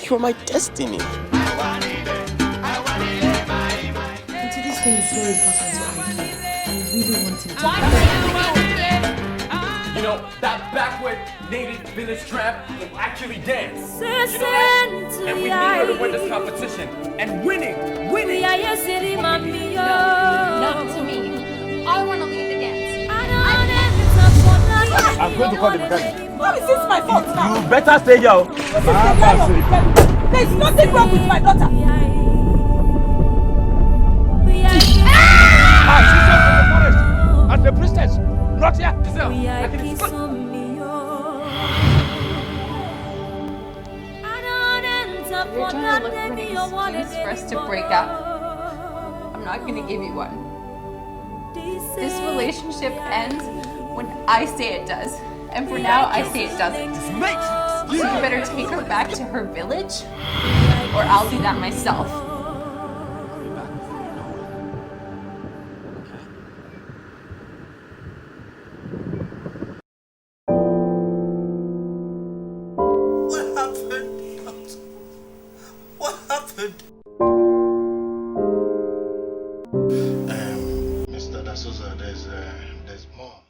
You're my destiny. Auntie, this thing is very important to Iyke. I really want him to. You know, that backward native village tramp can actually dance. You know that? And we need her to win this competition. And winning! No, not to me. I want to lead the dance. I'm going to call the mechanic. How is this my fault now? You better stay here. There's nothing wrong with my daughter. She's just in the forest. As the priestess. Not here. Giselle, I can You're trying to look for an excuse for us to break up. I'm not going to give you one. This relationship ends when I say it does. And for now, I say it doesn't. So you better take her back to her village, or I'll do that myself. What happened? What happened? Mr. D'Souza, there's more.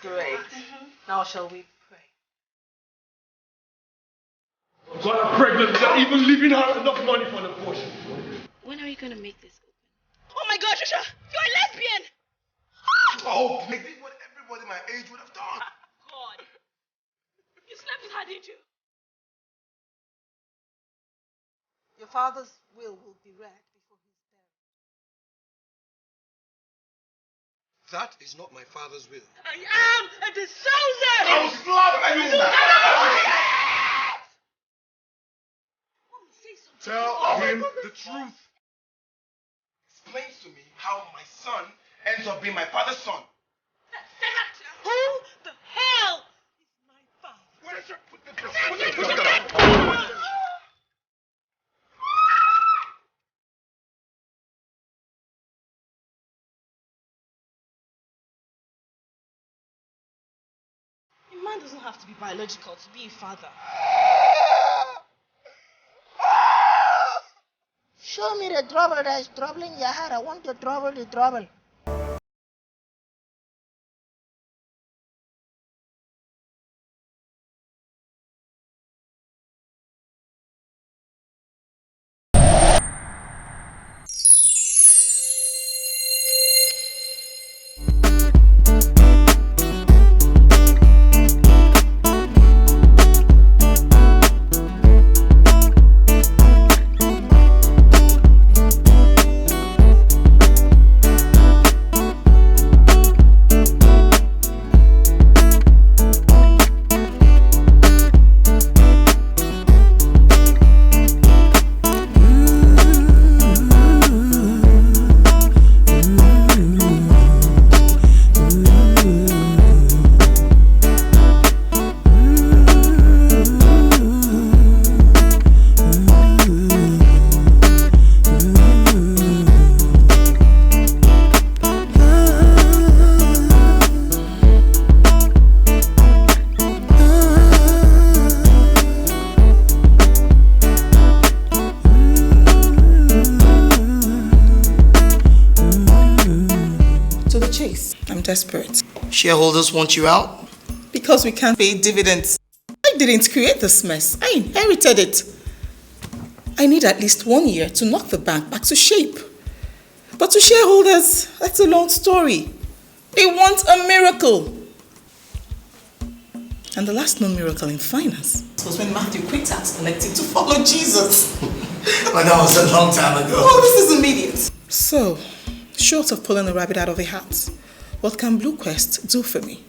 Great. Now shall we pray? God, I'm pregnant without even leaving her enough money for the abortion. When are you going to make this open? Oh my God, Shusha! You're a lesbian! Oh, I did what everybody my age would have done. God. You slept with her, didn't you? Your father's will be read before he's buried. That is not my father's will. I am a D'Souza! I will slap you! Tell him the truth. Explain to me how my son ends up being my father's son. Who the hell is my father? A man doesn't have to be biological to be a father. Show me the trouble that is troubling your heart. I want to trouble the trouble. Desperate. Shareholders want you out? Because we can't pay dividends. I didn't create this mess. I inherited it. I need at least 1 year to knock the bank back to shape. But to shareholders, that's a long story. They want a miracle. And the last known miracle in finance was when Matthew quit tax collecting to follow Jesus. But that was a long time ago. Oh, this is immediate. So, short of pulling a rabbit out of a hat, what can Blue Quest do for me?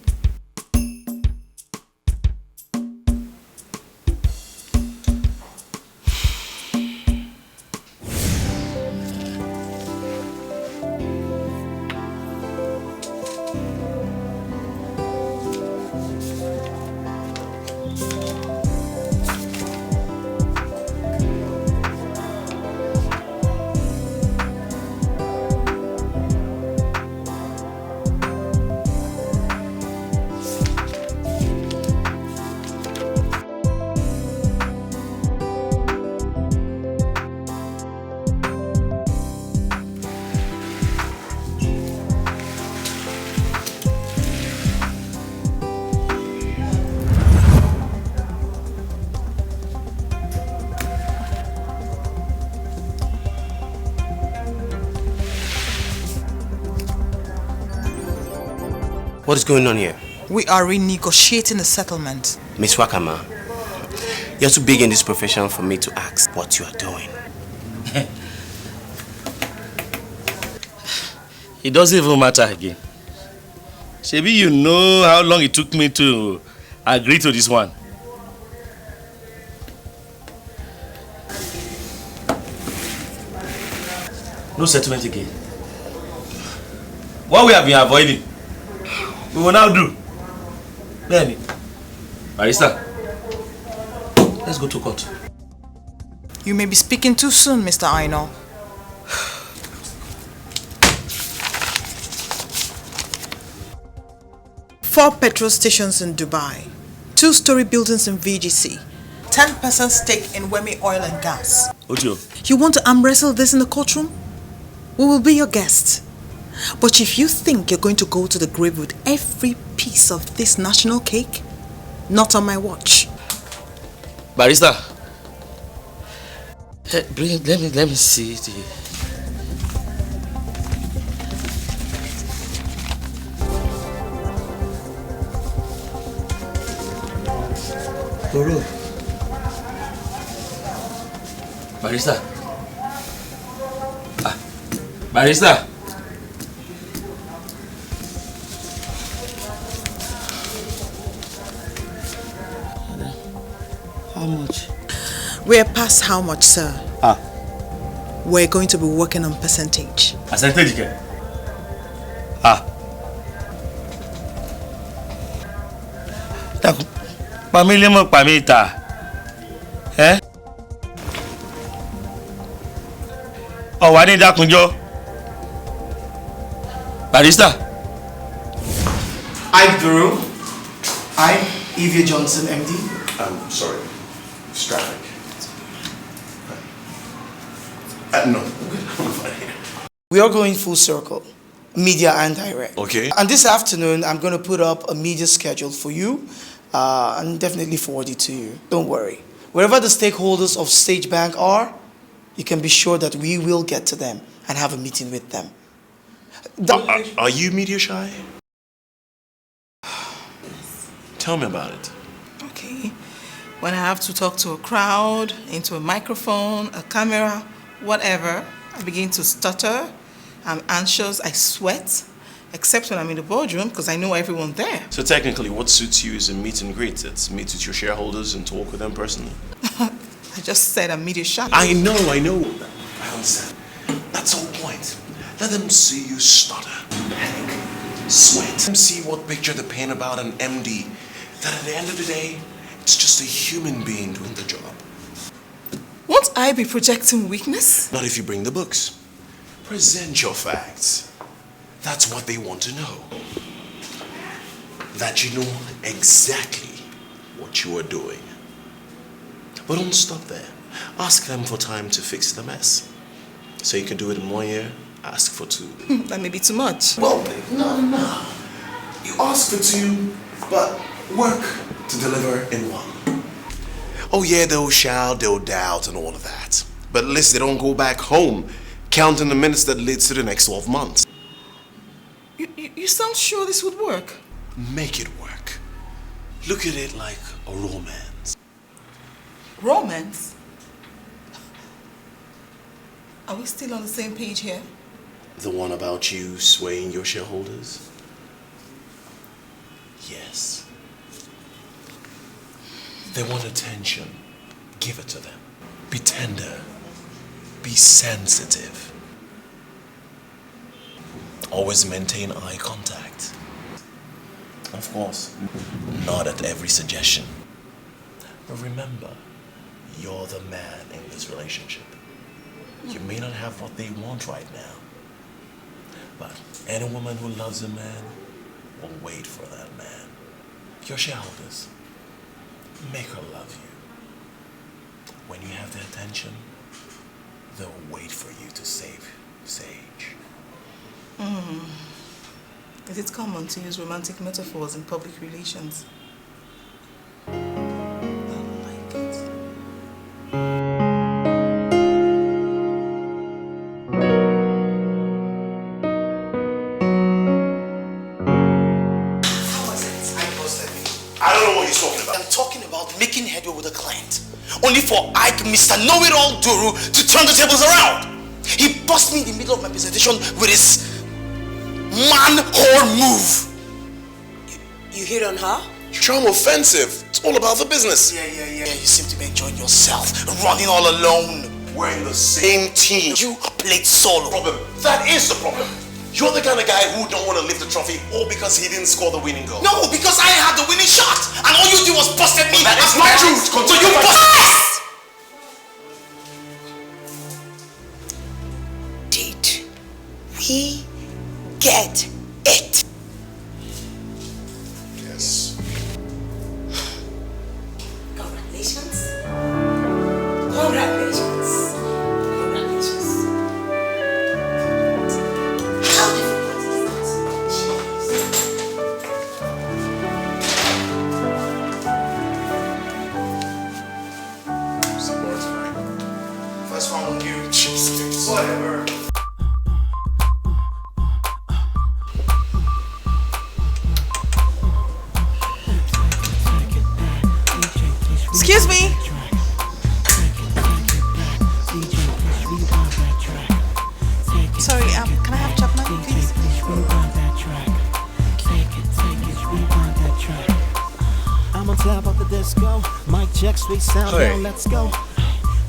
What is going on here? We are renegotiating the settlement. Miss Wakama, you're too big in this profession for me to ask what you are doing. It doesn't even matter again. Maybe you know how long it took me to agree to this one. No settlement again. What we have been avoiding, we will now do. Benny, Barrister, let's go to court. You may be speaking too soon, Mr. Aino. Four petrol stations in Dubai, 2-story buildings in VGC, 10% stake in Wemi Oil and Gas. Ojo. You want to arm wrestle this in the courtroom? We will be your guests. But if you think you're going to go to the grave with every piece of this national cake, not on my watch. Barrister, let me see the... Guru. Barrister. Barrister. How much? We're past how much, sir? We're going to be working on percentage. Percentage again? Pamili mo pamita. Oh, why did that kunjo? Barrister. I'm Guru. I'm Evia Johnson, MD. I'm sorry. It's traffic. No. We are going full circle, media and direct. Okay. And this afternoon, I'm going to put up a media schedule for you and definitely forward it to you. Don't worry. Wherever the stakeholders of Stage Bank are, you can be sure that we will get to them and have a meeting with them. Are you media shy? Tell me about it. Okay. When I have to talk to a crowd, into a microphone, a camera, whatever, I begin to stutter. I'm anxious, I sweat, except when I'm in the boardroom because I know everyone there. So technically, what suits you is a meet and greet. It's meet with your shareholders and talk with them personally. I just said I'm media shy. I know. I understand. That's the whole point. Let them see you stutter, panic, sweat. Let them see what picture they paint about an MD. That at the end of the day, it's just a human being doing the job. Won't I be projecting weakness? Not if you bring the books. Present your facts. That's what they want to know. That you know exactly what you are doing. But don't stop there. Ask them for time to fix the mess. So you can do it in 1 year, ask for 2. That may be too much. Well, no. You ask for 2, but work to deliver in 1. Oh yeah, they'll shout, they'll doubt and all of that. But at least they don't go back home counting the minutes that leads to the next 12 months. You sound sure this would work? Make it work. Look at it like a romance. Romance? Are we still on the same page here? The one about you swaying your shareholders? Yes. They want attention. Give it to them. Be tender. Be sensitive. Always maintain eye contact. Of course, not at every suggestion. But remember, you're the man in this relationship. You may not have what they want right now, but any woman who loves a man will wait for that man. Your shareholders, make her love you. When you have their attention, they'll wait for you to save Sage. Is it common to use romantic metaphors in public relations? making headway with a client, only for Iyke, Mr. Know-it-all Guru, to turn the tables around. He bust me in the middle of my presentation with his man-whore move. You hit on her? Charm offensive. It's all about the business. Yeah. You seem to be enjoying yourself, running all alone. We're in the same team. You played solo. Problem. That is the problem. You're the kind of guy who don't want to lift the trophy all because he didn't score the winning goal. No, because I had the winning shot, and all you did was busted me. That is not true. So you busted. Did we get it? Yes. Congratulations. Congratulations. Congratulations. How difficult is that? Support tonight. First one on you. Jesus. Whatever. Excuse me. Sorry, can I have Chapman, please? I'm on top of the disco. Mic check, sweet sound. Hey. Now let's go.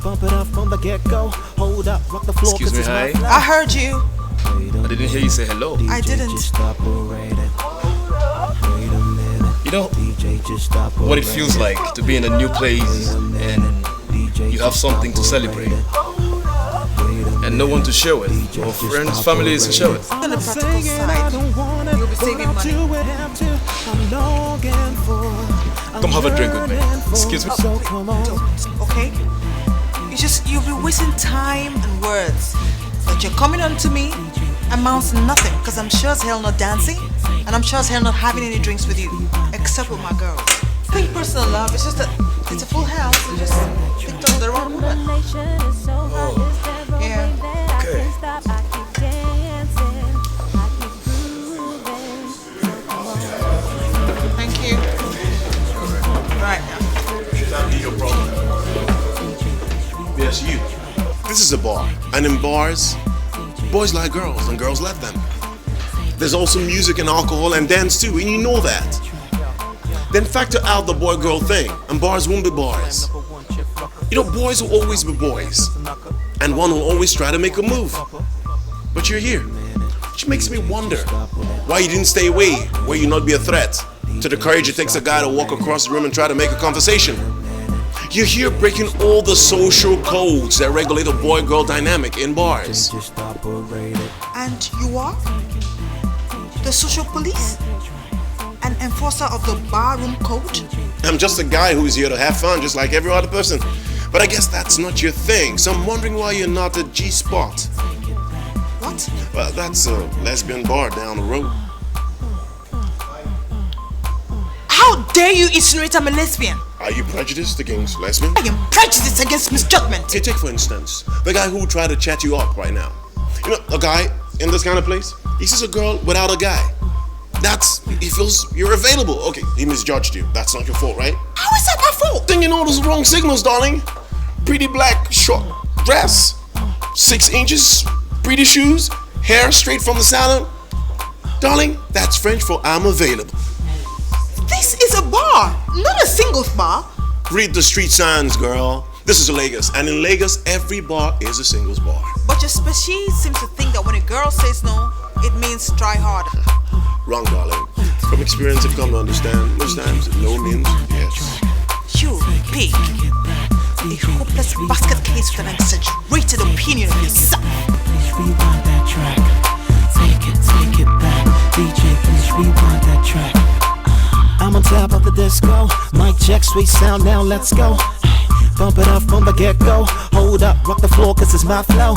Bump it up from the get-go. Hold up, rock the floor. Excuse me, hi. I heard you. I didn't hear you say hello. I didn't. You know what it feels like to be in a new place and you have something to celebrate and no one to share with, or friends, families to share with. On the practical side, you'll be saving money. Come have a drink with me. Excuse me. Okay? You'll be wasting time and words. But you're coming on to me amounts to nothing, because I'm sure as hell not dancing, and I'm sure as hell not having any drinks with you, except with my girl. I think personal love, it's just that it's a full house, and just picked up the wrong woman. Yeah. Okay. Thank you. Right now. Should that be your problem? Yes, you. This is a bar, and in bars, boys like girls and girls let them. There's also music and alcohol and dance too, and you know that. Then factor out the boy-girl thing, and bars won't be bars. You know, boys will always be boys, and one will always try to make a move. But you're here, which makes me wonder why you didn't stay away, where you not be a threat to the courage it takes a guy to walk across the room and try to make a conversation. You're here breaking all the social codes that regulate a boy-girl dynamic in bars. And you are? The social police? An enforcer of the barroom code? I'm just a guy who's here to have fun just like every other person. But I guess that's not your thing, so I'm wondering why you're not at G-Spot. What? Well, that's a lesbian bar down the road. How dare you insinuate I'm a lesbian? Are you prejudiced against lesbians? I am prejudiced against misjudgment. Hey, take for instance, the guy who tried to chat you up right now. You know, a guy in this kind of place, he sees a girl without a guy. He feels you're available. Okay, he misjudged you. That's not your fault, right? How is that my fault? Then you know those wrong signals, darling. Pretty black, short dress, 6 inches, pretty shoes, hair straight from the salon. Darling, that's French for I'm available. This is a bar, not a singles bar. Read the street signs, girl. This is Lagos, and in Lagos, every bar is a singles bar. But your species seems to think that when a girl says no, it means try harder. Wrong, darling. From experience, I've come to understand most times no means yes. You pig. A hopeless basket case with an exaggerated opinion of yourself. Please rewind that track. Take it back. DJ, please rewind that track. I'm on top of the disco. Mic check, sweet sound, now let's go. Bump it up from the get-go. Hold up, rock the floor, cause it's my flow.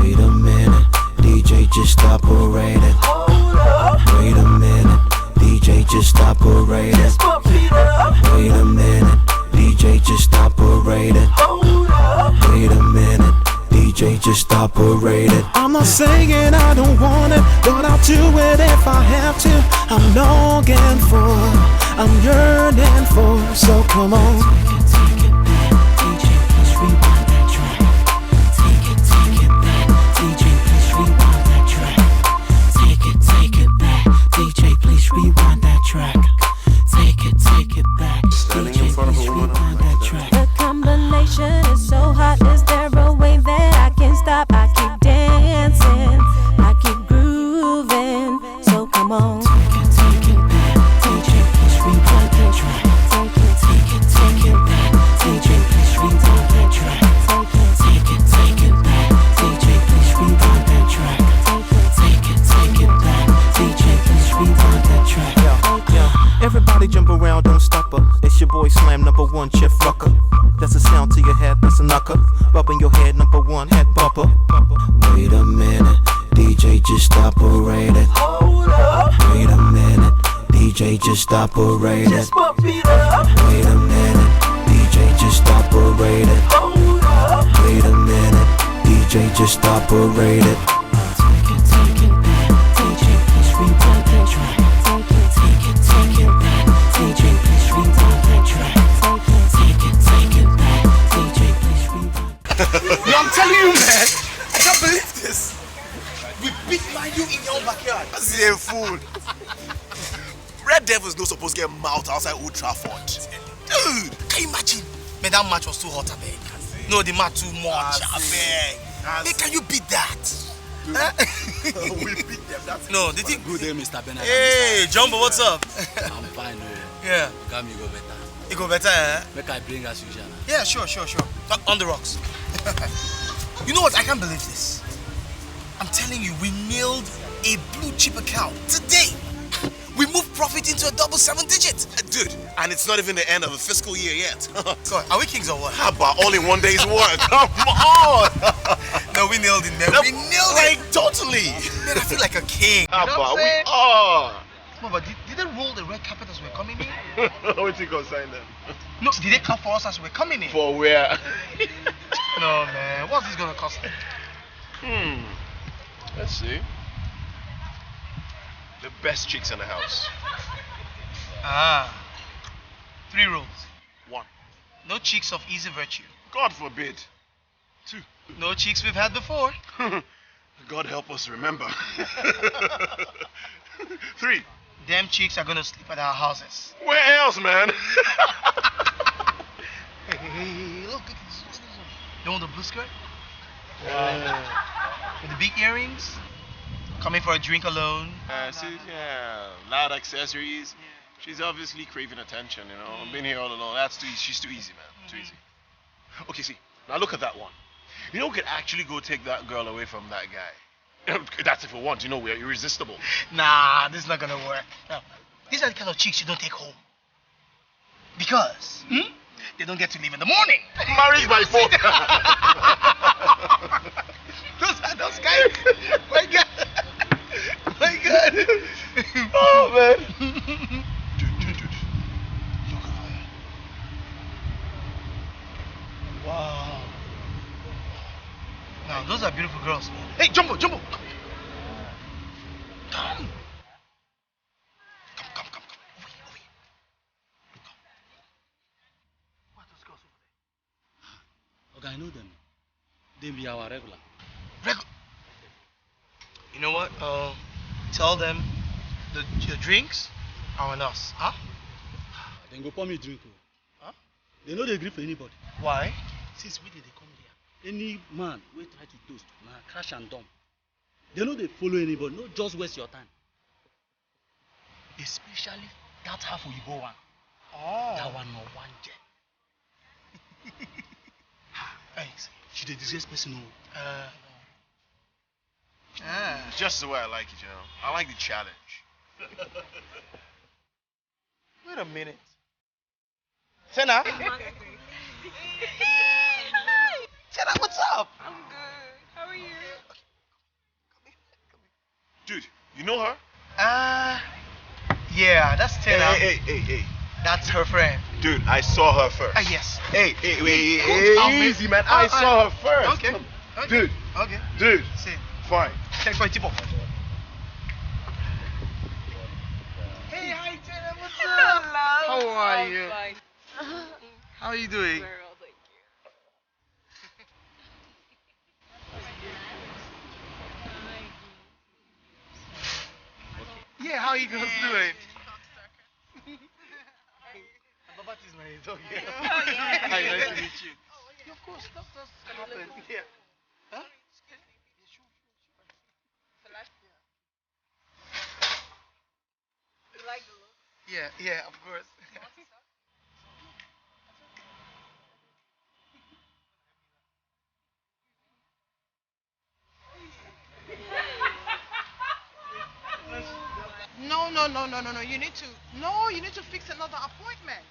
Wait a minute, DJ just operated. Wait a minute, DJ just operated. Wait a minute, DJ just operated. Wait a minute, DJ DJ just operate it. I'm not saying I don't want it, but I'll do it if I have to. I'm longing for, I'm yearning for, so come on. Take it back, DJ, please rewind that track. Take it back, DJ, please rewind that track. Take it back, DJ, please rewind that track. Take it back, DJ, please rewind that track. The combination is so hot, is there a way that I can stop? I keep dancing, I keep grooving, so come on. Take it back, DJ, please rewind that track. Take it back, DJ, please rewind that track. Take it back, DJ, please rewind that track. Take it back, DJ, please rewind that track. Yeah. Everybody jump around, don't stop her. It's your boy Slam, #1 Chef Rucker. That's a sound to your head, that's a knocker. Bobbing your head, #1 head bumper. Wait a minute, DJ just operated. Hold up. Wait a minute, DJ just operated. Just bump it up. Wait a minute, DJ just operated. Hold up. Wait a minute, DJ just operated. Take it back, DJ please rewind that track. Take it back, DJ please rewind that track. Take it back, DJ please rewind. Yo, I'm telling you, man, I can't believe this. We beat you in your own backyard. That's a fool. Red Devils no supposed to get mouth outside Old Trafford. Dude, can you imagine? Man, that match was too hot, I beg. No, the match too much, I beg. Man, can you beat that? Huh? We beat them. That's no, they think. Good day, Mr. Bernard. Hey, Jomb, what's up? I'm fine, yeah. Come, you go better. You go better, eh? Make I bring us usual. Yeah, sure. On the rocks. You know what? I can't believe this. I'm telling you, we nailed a blue chip account today. We moved profit into a double 7 digit. Dude, and it's not even the end of the fiscal year yet. God, are we kings or what? How about all in one day's work? Come on! No, we nailed it, man. We nailed it! Totally! Man, I feel like a king. How about we are? No, but did they roll the red carpet as we're coming in? What you gonna sign them? No, did they clap for us as we're coming in? For where? No, man. What's this gonna cost? Let's see. The best chicks in the house. 3 rules. 1. No chicks of easy virtue. God forbid. 2. No chicks we've had before. God help us remember. 3. Them chicks are gonna sleep at our houses. Where else, man? Hey, look at this. You want the blue skirt? With the big earrings? Coming for a drink alone? Loud accessories. Yeah. She's obviously craving attention, you know. I've been here all alone. That's too easy. She's too easy, man. Too easy. Okay, see. Now look at that one. You know, we could actually go take that girl away from that guy. That's if we want. You know, we're irresistible. Nah, this is not gonna work. No. These are the kind of chicks you don't take home. Because they don't get to leave in the morning. Married by 4. Those guys. My God. My God. Oh, man. Dude. Look at her. Wow. Now, those are beautiful girls, man. Hey, Jumbo. Come. What are those girls over there? Okay, I know them. They be our regular. You know what? Tell them the drinks are on us, huh? Then go pour me a drink. Huh? They know they agree for anybody. Why? Since when did they come here? Any man will try to toast, crash and dump. They know they follow anybody. No, just waste your time. Especially that half of Igbo one. Oh. That one no one jet. Thanks. Should they disgrace person? Just the way I like it, you know. I like the challenge. Wait a minute. Senna? Senna, what's up? I'm good. How are you? Come here. Dude, you know her? Yeah, that's Senna. Hey. That's her friend. Dude, I saw her first. Yes. Hey, wait, easy, man. I saw her first. Okay. Dude. Okay. Dude. See. Fine. Thanks for your tip off. Hey, hi, Chinda. What's up? Hello. How are you? Fine. How are you doing? Very well, thank you. Yeah, how are you girls doing? Babat is my dog. Yeah. Oh, yeah. Hi, nice to meet you. Yeah, of course, that does happen. Yeah. Huh? You like the look? Yeah, of course. No. You need to fix another appointment.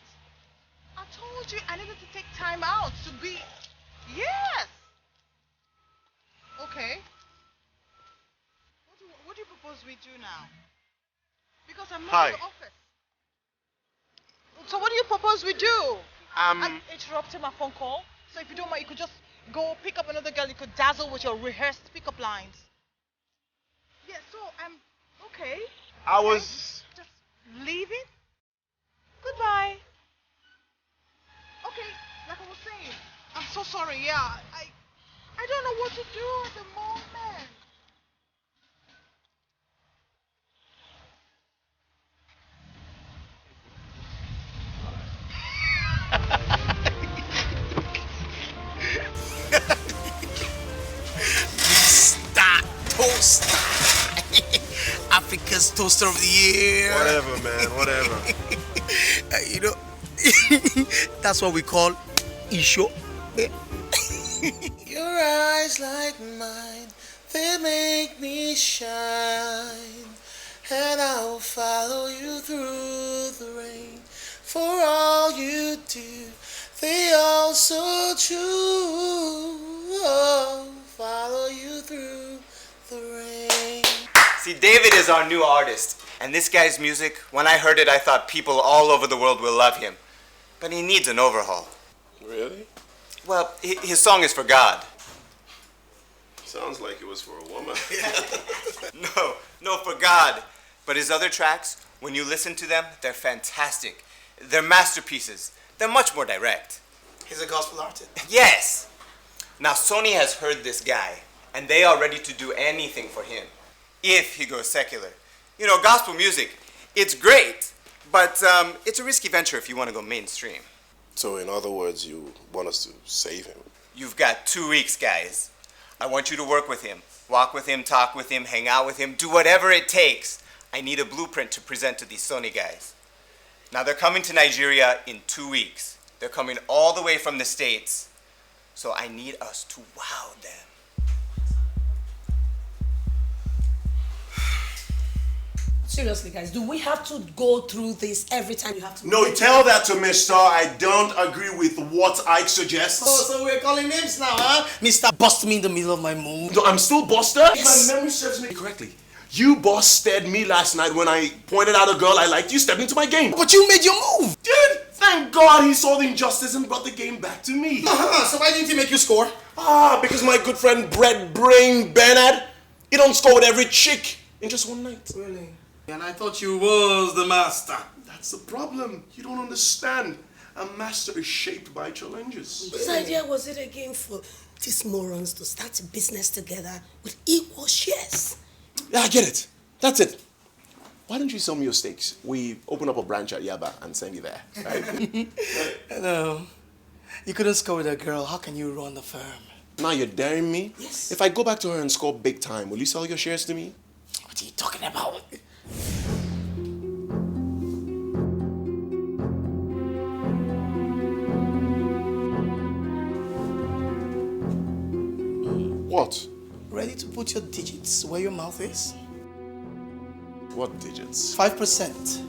I told you I needed to take time out to be. Yes. Okay. What do you propose we do now? Because I'm not Hi. in the office. So what do you propose we do? I'm interrupting my phone call. So if you don't mind, you could just go pick up another girl you could dazzle with your rehearsed pickup lines. Yeah, so I'm okay. I was Just leaving? Goodbye. Okay, like I was saying, I'm so sorry, yeah. I don't know what to do at the moment. Mr. Toaster. Africa's Toaster of the Year. whatever, man. Whatever. You know, that's what we call Isho. Your eyes like mine, they make me shine. And I'll follow you through the rain. For all you do, they are so true. Oh, follow you through the rain. See, David is our new artist. And this guy's music, when I heard it, I thought people all over the world will love him. But he needs an overhaul. Really? Well, his song is for God. Sounds like it was for a woman. No, for God. But his other tracks, when you listen to them, they're fantastic. They're masterpieces. They're much more direct. He's a gospel artist. Yes! Now, Sony has heard this guy, and they are ready to do anything for him, if he goes secular. You know, gospel music, it's great, but it's a risky venture if you want to go mainstream. So, in other words, you want us to save him? You've got 2 weeks, guys. I want you to work with him, walk with him, talk with him, hang out with him, do whatever it takes. I need a blueprint to present to these Sony guys. Now, they're coming to Nigeria in 2 weeks. They're coming all the way from the States. So I need us to wow them. Seriously, guys, do we have to go through this every time you have to? No, tell that to Mr. I don't agree with what Ike suggests. Oh, so we're calling names now, huh? Mr. Bust me in the middle of my mood. No, I'm still Buster? Yes. My memory serves me correctly. You busted me last night when I pointed out a girl I liked. You stepped into my game. But you made your move. Dude, thank God he saw the injustice and brought the game back to me. So why didn't he make you score? Because my good friend Bread Brain Bernard, he don't score with every chick in just one night. Really? And I thought you was the master. That's the problem. You don't understand. A master is shaped by challenges. Whose idea was it again for these morons to start a business together with equal shares? Yeah, I get it. That's it. Why don't you sell me your steaks? We open up a branch at Yaba and send you there. Right? No. You couldn't score with a girl. How can you run the firm? Now you're daring me? Yes. If I go back to her and score big time, will you sell your shares to me? What are you talking about? What? Ready to put your digits where your mouth is? What digits? 5%.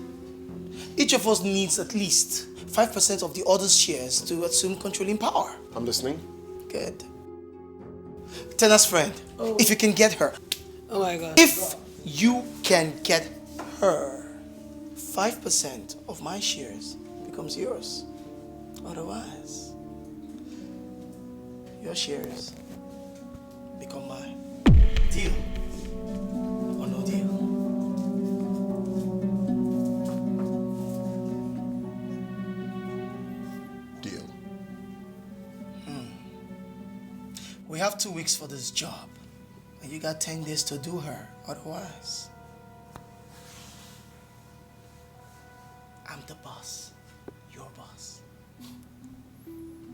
Each of us needs at least 5% of the other's shares to assume controlling power. I'm listening. Good. Tena's friend, if you can get her. Oh my God. If you can get her, 5% of my shares becomes yours. Otherwise, your shares become my deal or no deal. Deal. We have 2 weeks for this job, and you got 10 days to do her. Otherwise, I'm the boss. Your boss.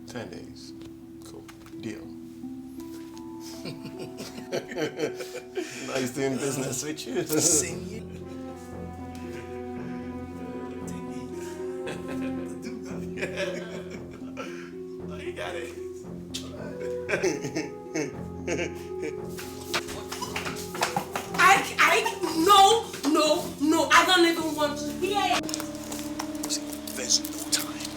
10 days. Cool. Deal. Nice doing business with you. Same here. Oh, you got it. Ike, no, I don't even want to hear it. There's no time.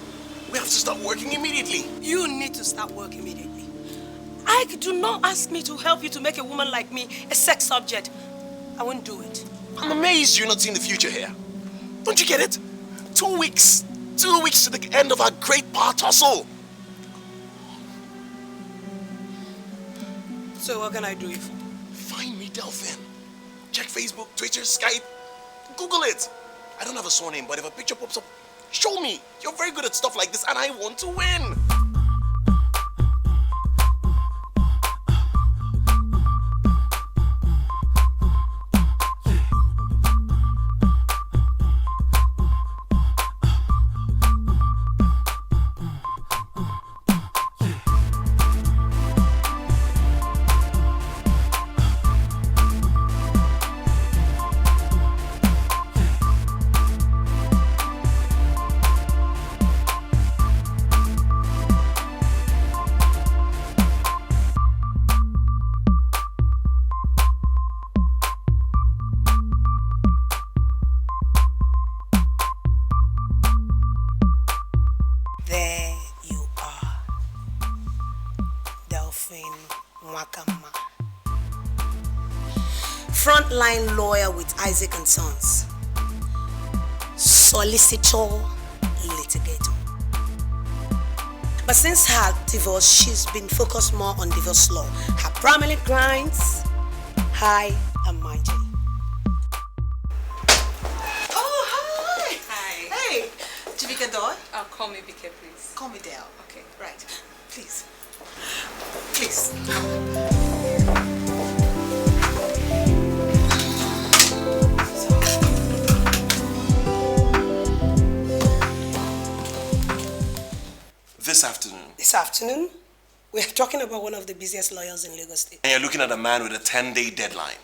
We have to start working immediately. You need to start work immediately. Ike, do not ask me to help you to make a woman like me a sex object. I won't do it. I'm amazed you're not seeing the future here. Don't you get it? 2 weeks. 2 weeks to the end of our great power tussle. So what can I do you for? Find me, Delphine. Check Facebook, Twitter, Skype. Google it. I don't have a surname, but if a picture pops up, show me. You're very good at stuff like this, and I want to win. Frontline lawyer with Isaac and Sons. Solicitor, litigator. But since her divorce, she's been focused more on divorce law. Her primary grinds, high and mighty. Oh, hi. Hi. Hey, Chibika Doy? Call me BK, please. Call me Dale. Okay. Right. Please. Please. This afternoon. This afternoon, we are talking about one of the busiest lawyers in Lagos State. And you're looking at a man with a 10-day deadline.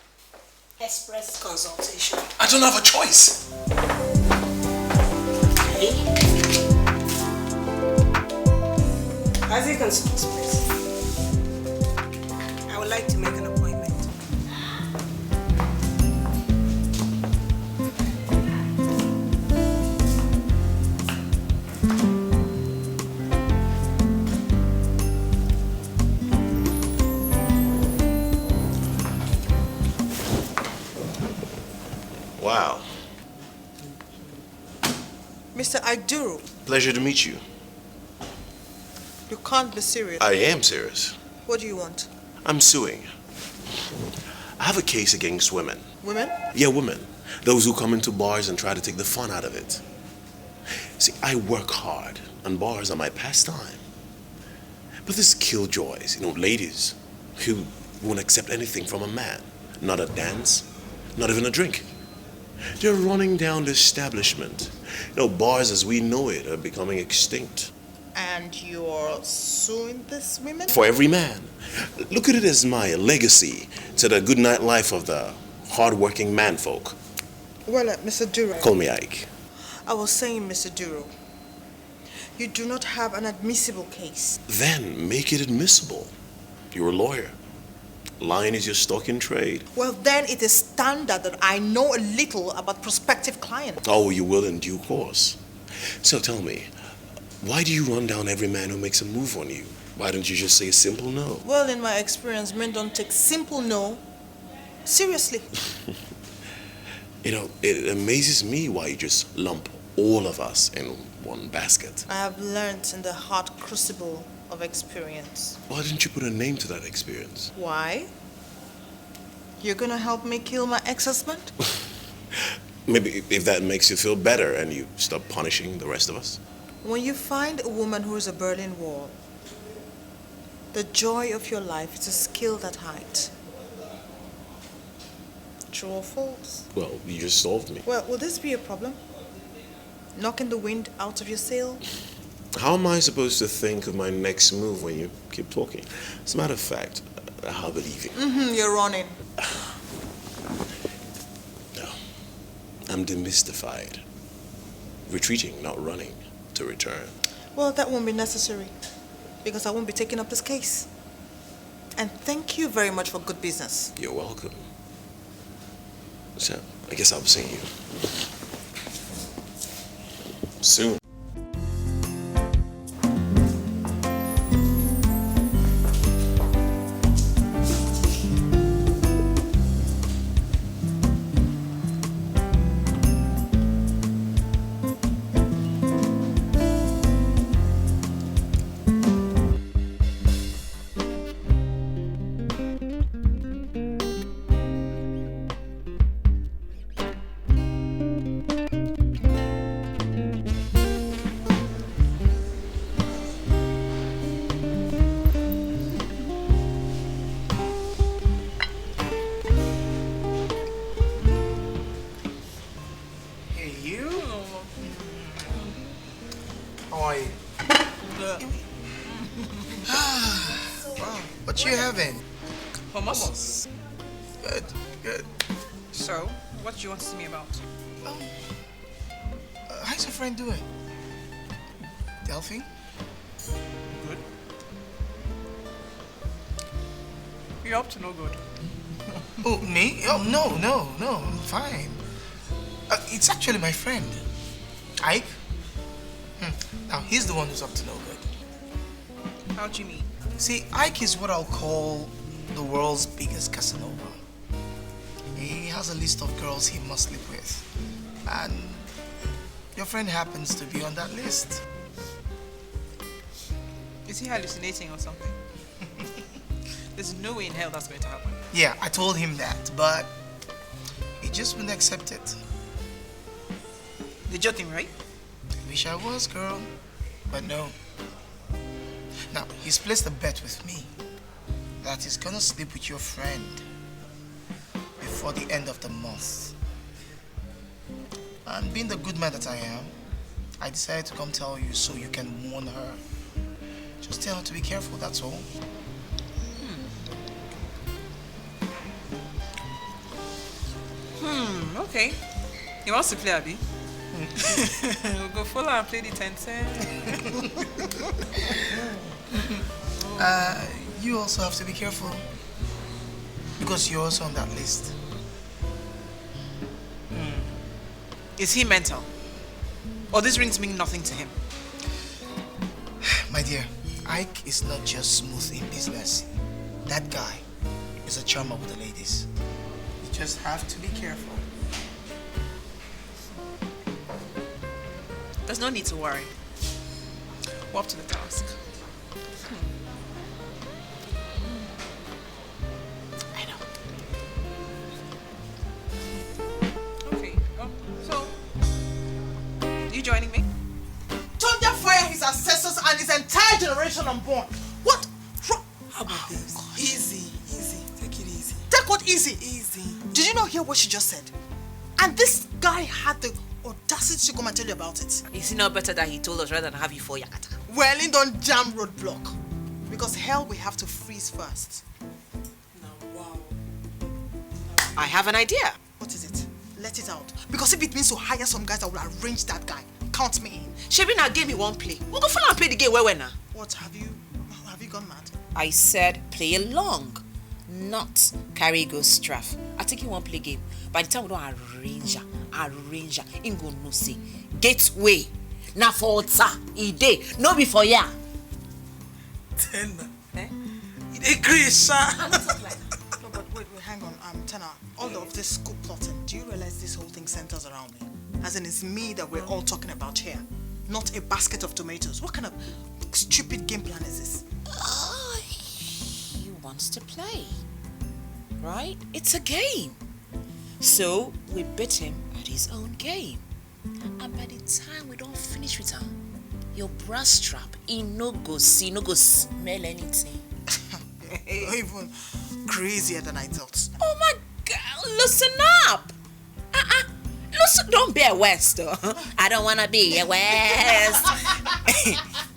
Express consultation. I don't have a choice. Okay. Isaac and Sons, please. I would like to make an appointment. Wow. Mr. Aiduru, Pleasure to meet you. you can't be serious. I am serious. What do you want? I'm suing. I have a case against women. Women? Yeah, women. Those who come into bars and try to take the fun out of it. See, I work hard, and bars are my pastime. But these killjoys, ladies who won't accept anything from a man. Not a dance, not even a drink. They're running down the establishment. Bars as we know it are becoming extinct. And you're suing these women? For every man. Look at it as my legacy to the good night life of the hard-working manfolk. Well, Mr. Duro. Call me Ike. I was saying, Mr. Duro, you do not have an admissible case. Then make it admissible. You're a lawyer. Lying is your stock in trade. Well, then it is standard that I know a little about prospective clients. Oh, you will in due course. So tell me, why do you run down every man who makes a move on you? Why don't you just say a simple no? Well, in my experience, men don't take simple no seriously. It amazes me why you just lump all of us in one basket. I have learned in the hard crucible of experience. Why didn't you put a name to that experience? Why? You're gonna help me kill my ex-husband? Maybe if that makes you feel better and you stop punishing the rest of us. When you find a woman who is a Berlin Wall, the joy of your life is to scale that height. True or false? Well, you just solved me. Well, will this be a problem? Knocking the wind out of your sail? How am I supposed to think of my next move when you keep talking? As a matter of fact, I believe you. You're running. No. I'm demystified. Retreating, not running, to return. Well, that won't be necessary, because I won't be taking up this case. And thank you very much for good business. You're welcome. So, I guess I'll see you soon. What you having? Hummus. Good, good. So, what do you want to see me about? How's your friend doing? Delphine? Good. You're up to no good. Oh, me? Oh, no, I'm fine. It's actually my friend, Iyke. Now, he's the one who's up to no good. How do you mean? See, Iyke is what I'll call the world's biggest Casanova. He has a list of girls he must sleep with. And your friend happens to be on that list. Is he hallucinating or something? There's no way in hell that's going to happen. Yeah, I told him that, but he just wouldn't accept it. You're joking, right? I wish I was, girl, but no. Now, he's placed a bet with me that he's gonna sleep with your friend before the end of the month. And being the good man that I am, I decided to come tell you so you can warn her. Just tell her to be careful, that's all. Okay. He wants to play, Abby. We'll go follow and play the 10-10. You also have to be careful because you're also on that list. Is he mental? Or these rings mean nothing to him? My dear, Iyke is not just smooth in business. That guy is a charmer with the ladies. You just have to be careful. There's no need to worry. We're up to the task. I know. Okay, so, you joining me? Thunder fire his ancestors and his entire generation unborn. What? How about this? Easy. Take it easy. Take what easy? Easy. Did you not hear what she just said? And this guy had the audacity to come and tell you about it. Is it not better that he told us rather than have you for Yakata? Well, he don't jam roadblock. Because hell we have to freeze first. Now, wow. I have an idea. What is it? Let it out. Because if it means to hire some guys that will arrange that guy, count me in. Shabina gave me one play. We'll go follow and play the game where now. What, have you gone mad? I said play along, not carry go straff. I think you want play game. By the time we don't arrange, in go no say gateway. Na for ota, ide, no be for ya. Tenna. It agrees, sir. No, but wait, hang on, Tenna. All of this school plotting, do you realize this whole thing centers around me? As in, it's me that we're all talking about here, not a basket of tomatoes. What kind of stupid game plan is this? He wants to play. Right? It's a game. So we beat him at his own game. And by the time we don't finish with him, your brass strap, he no go see, no go smell anything. Even crazier than I thought. Oh my God, listen up. Listen, don't be a West though. I don't wanna be a West.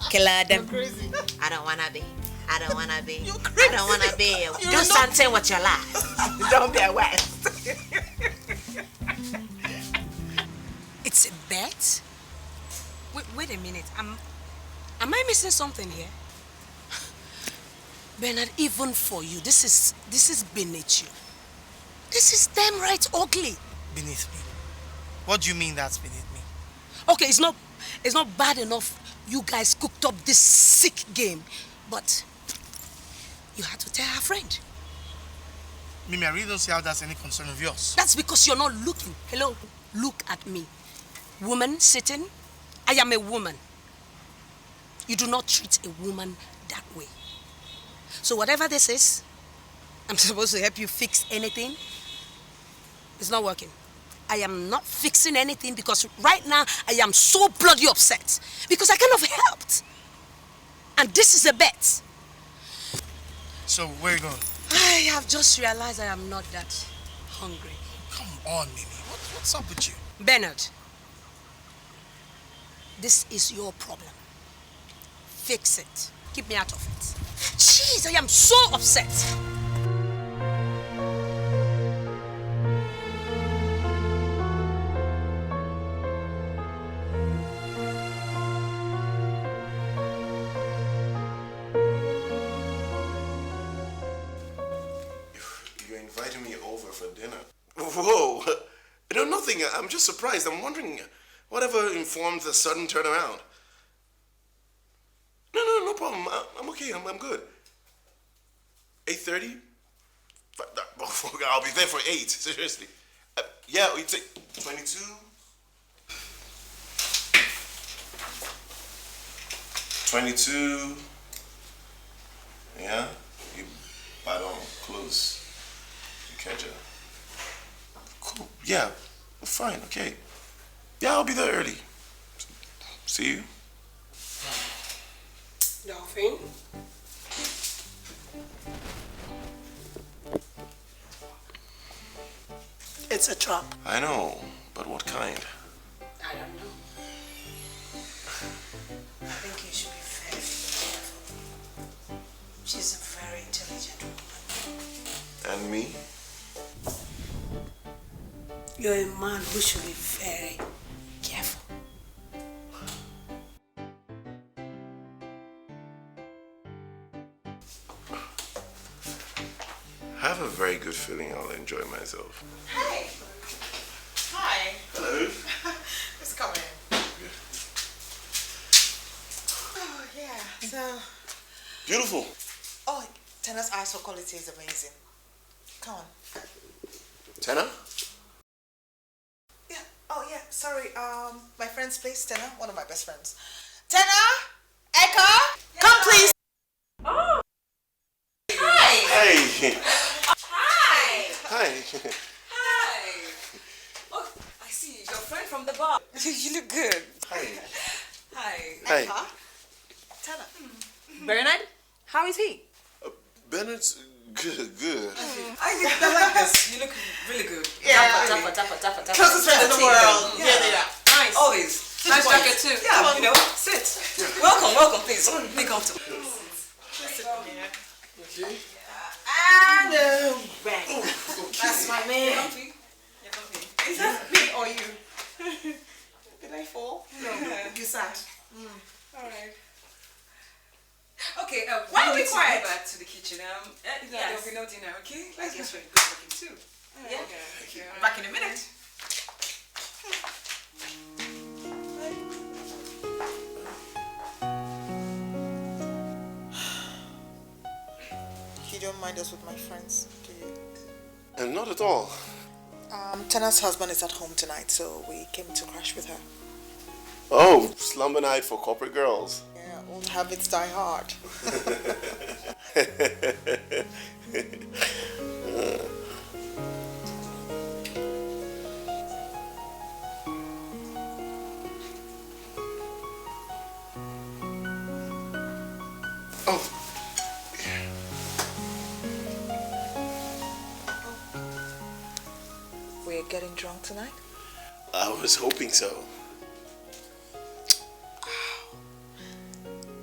Killer them. Crazy. I don't wanna be. I don't wanna be. I don't wanna be. Do something with your life. Don't be a West. It's a bet? Wait a minute. Am I missing something here? Bernard, even for you, this is beneath you. This is damn right ugly. Beneath me? What do you mean that's beneath me? Okay, it's not bad enough you guys cooked up this sick game, but you had to tell her friend. Mimi, I really don't see how that's any concern of yours. That's because you're not looking. Hello, look at me. Woman sitting, I am a woman. You do not treat a woman that way. So whatever this is, I'm supposed to help you fix anything. It's not working. I am not fixing anything because right now I am so bloody upset because I kind of helped. And this is a bet. So where are you going? I have just realized I am not that hungry. Come on, Mimi. What's up with you? Bernard, this is your problem. Fix it. Keep me out of it. Jeez, I am so upset. You're inviting me over for dinner. Whoa! No, nothing. I'm just surprised. I'm wondering whatever informed the sudden turnaround. No problem. I'm okay. I'm good. 8:30? I'll be there for 8. Seriously. Yeah, we take 22. 22. Yeah, you bite on close. You catch her. Cool. Yeah, fine. Okay. Yeah, I'll be there early. See you. Delphine? It's a trap. I know, but what kind? I don't know. I think you should be very careful. She's a very intelligent woman. And me? You're a man who should be very careful. I have a very good feeling I'll enjoy myself. Hey. Hi. Hello. Just come in. Oh, yeah. So. Beautiful. Oh, Tenna's eyes for quality is amazing. Come on. Tenna? Yeah. Oh, yeah. Sorry. My friend's place, Tenna. One of my best friends. Tenna? Eka? Yeah. Come, please. Oh. Hi. Hey. Hi. Hi. Hi. Oh, I see. Your friend from the bar. You look good. Hi. Hi. Hi. Eka? Tenna. Bernard, how is he? Bennett's good. I like this. You look really good. Yeah. Dapper. Closest friends in the world. Yeah, they are. Nice. Always. Nice jacket too. Yeah, you know, sit. Yeah. Welcome, please. Be comfortable. Okay. And bang. That's my man. Comfy. You're comfy. Is that me or you? Did I fall? No. You sat. Alright. Okay, why are we quiet? Go back to the kitchen. Yes. There'll be no dinner, okay? Let's get ready to go looking too. Yeah. Okay. Back in a minute. You don't mind us with my friends, do you? And not at all. Tenna's husband is at home tonight, so we came to crash with her. Oh, slumber night for corporate girls. Yeah. old habits die hard. Oh. We're getting drunk tonight? I was hoping so.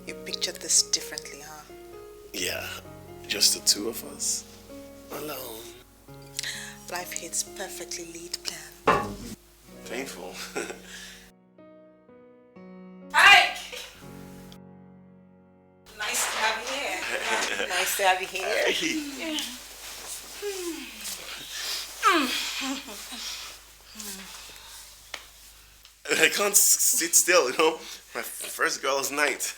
You pictured this differently, huh? Yeah, just the two of us. Alone. Life hits perfectly laid plan. Painful. Hi! Nice to have you here. Nice to have you here. I can't sit still, you know. My first girls' night.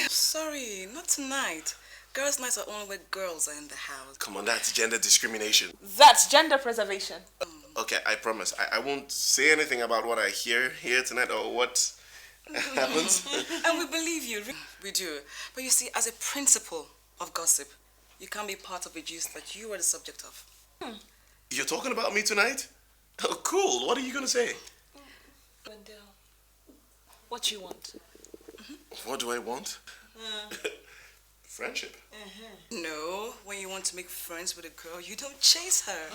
Sorry, not tonight. Girls' nights are only when girls are in the house. Come on, that's gender discrimination. That's gender preservation. Okay, I promise. I won't say anything about what I hear here tonight or what happens. And we believe you. We do. But you see, as a principle of gossip, you can't be part of a gist that you are the subject of. You're talking about me tonight? Oh, cool. What are you going to say? Wendell, what you want? What do I want? Friendship. No, when you want to make friends with a girl, you don't chase her.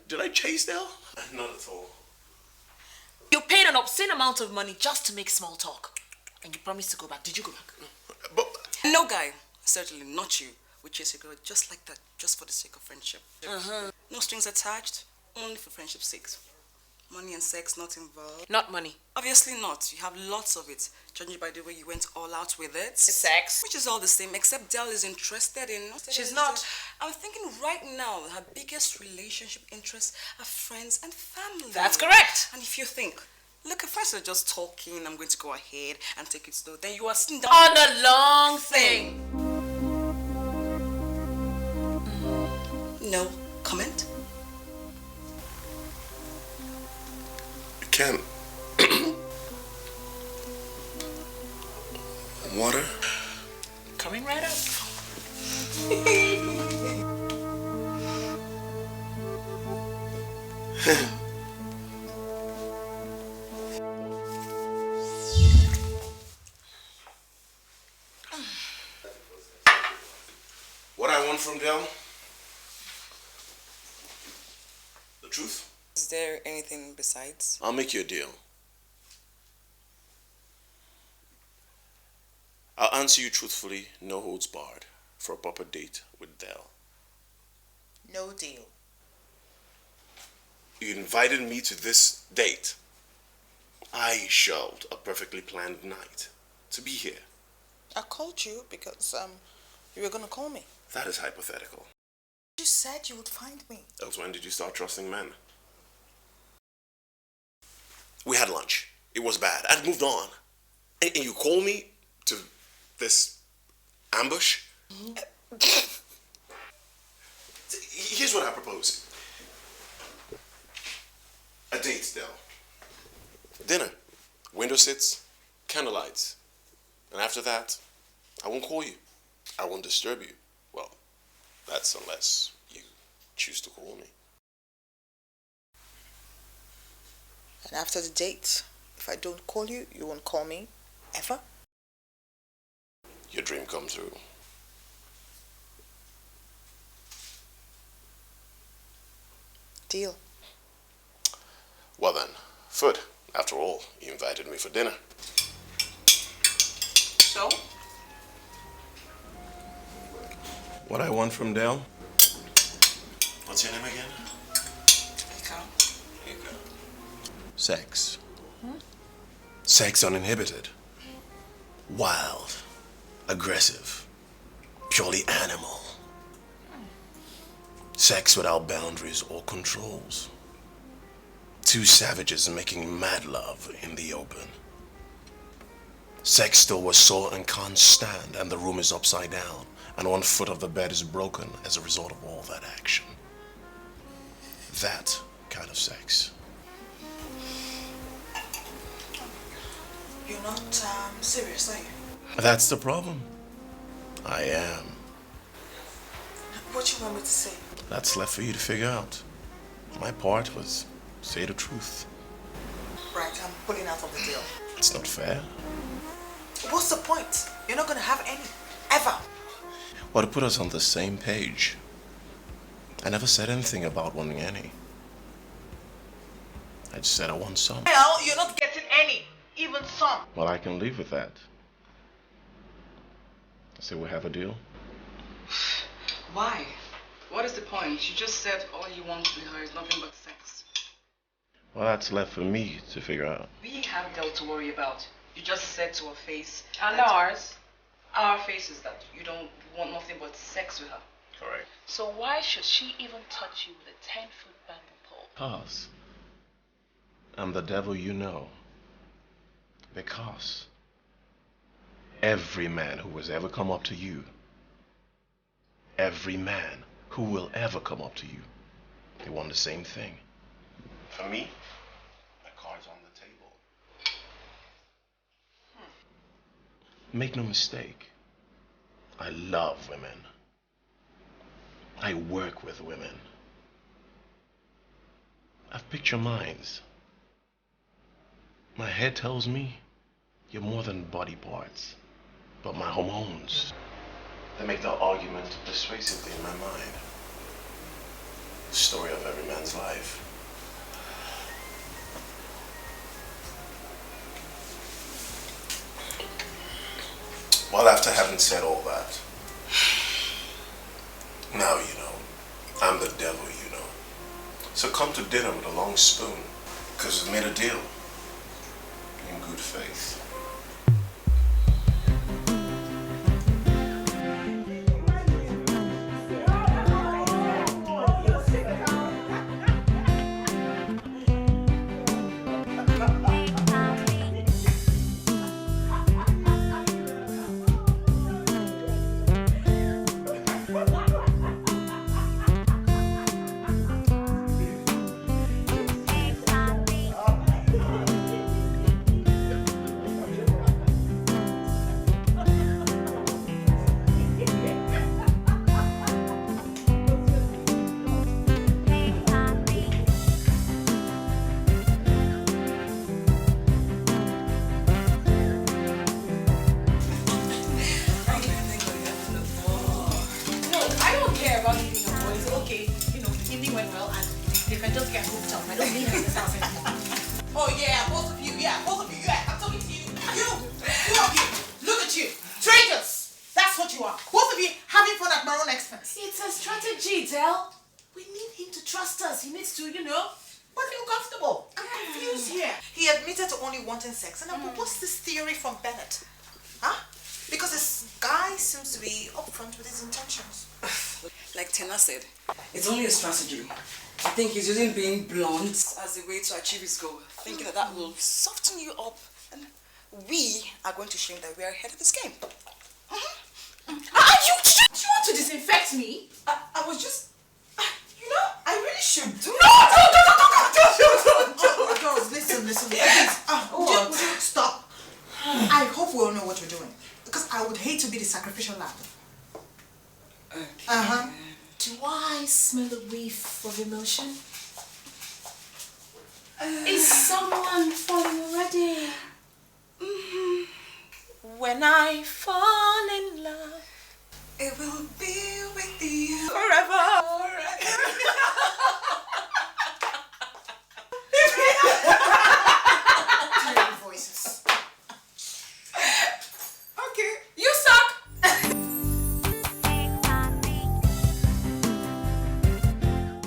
Did I chase Del? Not at all. You paid an obscene amount of money just to make small talk. And you promised to go back. Did you go back? No guy, certainly not you, would chase a girl just like that, just for the sake of friendship. No strings attached, only for friendship's sake. Money and sex not involved. Not money. Obviously not. You have lots of it, judging by the way you went all out with it. Sex. Which is all the same, except Del is interested in... She's not. I'm thinking right now, her biggest relationship interests are friends and family. That's correct. And if you think, look, if I are just talking, I'm going to go ahead and take it slow, then you are sitting down... On a long thing. No comment? Can water? Coming right up. What I want from Del? The truth? Is there anything besides? I'll make you a deal. I'll answer you truthfully, no holds barred, for a proper date with Del. No deal. You invited me to this date. I shelved a perfectly planned night to be here. I called you because you were going to call me. That is hypothetical. You said you would find me. Else when did you start trusting men? We had lunch. It was bad. I'd moved on. And you call me to this ambush? Here's what I propose. A date, Del. Dinner. Window sits. Candlelights. And after that, I won't call you. I won't disturb you. Well, that's unless you choose to call me. And after the date, if I don't call you, you won't call me? Ever? Your dream come true. Deal. Well then, food. After all, you invited me for dinner. So? What I want from Del? What's your name again? Iyke. Sex. Sex uninhibited. Wild. Aggressive. Purely animal. Sex without boundaries or controls. Two savages making mad love in the open. Sex still where saw and can't stand, and the room is upside down, and one foot of the bed is broken as a result of all that action. That kind of sex. You're not serious, are you? That's the problem. I am. What you want me to say? That's left for you to figure out. My part was say the truth. Right, I'm pulling out of the deal. It's not fair. What's the point? You're not gonna have any. Ever. Well, to put us on the same page, I never said anything about wanting any. I just said I want some. Well, you're not getting any. Even some. Well, I can live with that. So we have a deal? Why? What is the point? You just said all you want with her is nothing but sex. Well, that's left for me to figure out. We have Del to worry about. You just said to her face. And ours? Our faces that you don't want nothing but sex with her. Correct. So why should she even touch you with a 10-foot bamboo pole? Because I'm the devil you know. Because every man who has ever come up to you, every man who will ever come up to you, they want the same thing. For me, the card's on the table. Make no mistake, I love women. I work with women. I've picked your minds. My head tells me you're more than body parts, but my hormones, they make the argument persuasively in my mind. The story of every man's life. Well, after having said all that, now you know, I'm the devil you know. So come to dinner with a long spoon, because we've made a deal. In good faith. Sex. And what's this theory from Bennett? Huh? Because this guy seems to be upfront with his intentions. Like Tina said, it's only a strategy. I think he's using being blunt as a way to achieve his goal, thinking that that will soften you up, and we are going to show him that we are ahead of his game. You want to disinfect me? I was just, you know, I really should do. No, girls, listen, please. Stop. I hope we all know what we're doing, because I would hate to be the sacrificial lamb. Okay. Do I smell a whiff of emotion? Is someone falling already? When I fall in love, it will be with you forever. Voices. Okay, you suck.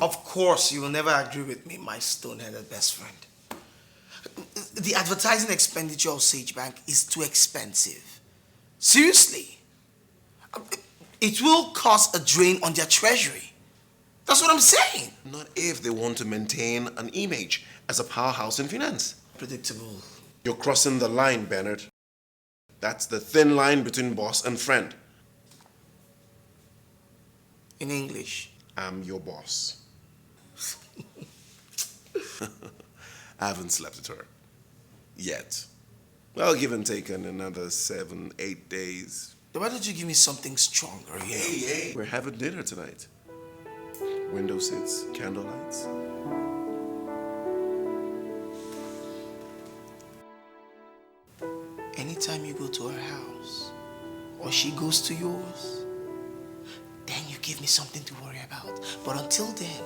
Of course, you will never agree with me, my stone-headed best friend. The advertising expenditure of Sage Bank is too expensive. Seriously. It will cause a drain on their treasury. That's what I'm saying. Not if they want to maintain an image as a powerhouse in finance. Predictable. You're crossing the line, Bernard. That's the thin line between boss and friend. In English? I'm your boss. I haven't slept with her. Yet. Well, give and take another 7-8 days. Why don't you give me something stronger? Hey, we're having dinner tonight. Window seats, candlelights. Anytime you go to her house, or she goes to yours, then you give me something to worry about. But until then,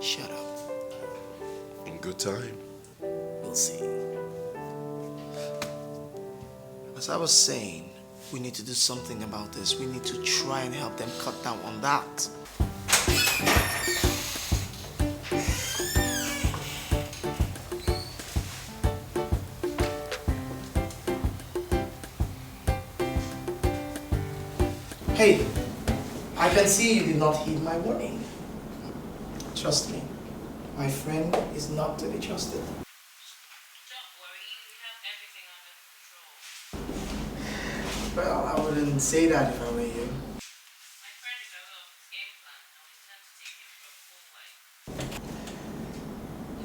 shut up. In good time. We'll see. As I was saying, we need to do something about this. We need to try and help them cut down on that. Hey, I can see you did not heed my warning. Trust me, my friend is not to be trusted. Well, I wouldn't say that if I were you.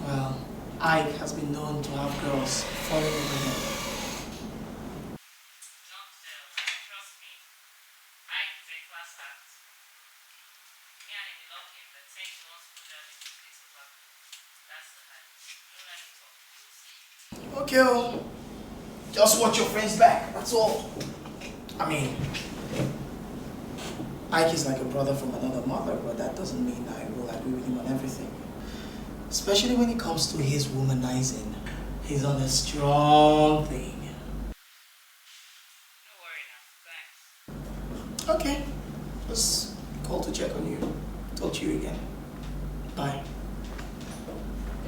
Well, Iyke has been known to have girls falling over him. Okay, well, just watch your friend's back, that's all. I mean, Iyke is like a brother from another mother, but that doesn't mean I will agree with him on everything. Especially when it comes to his womanizing. He's on a strong thing. Don't worry now, thanks. Okay, just call to check on you. Talk to you again. Bye.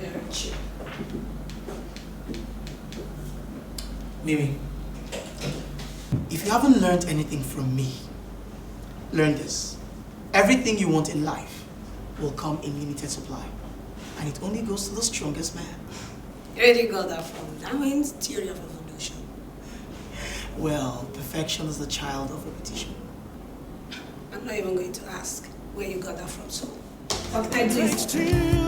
Yeah, chill. Mimi, if you haven't learned anything from me, learn this. Everything you want in life will come in limited supply. And it only goes to the strongest man. Where did you got that from? That means theory of evolution. Well, perfection is the child of repetition. I'm not even going to ask where you got that from, so what can I do? Thanks to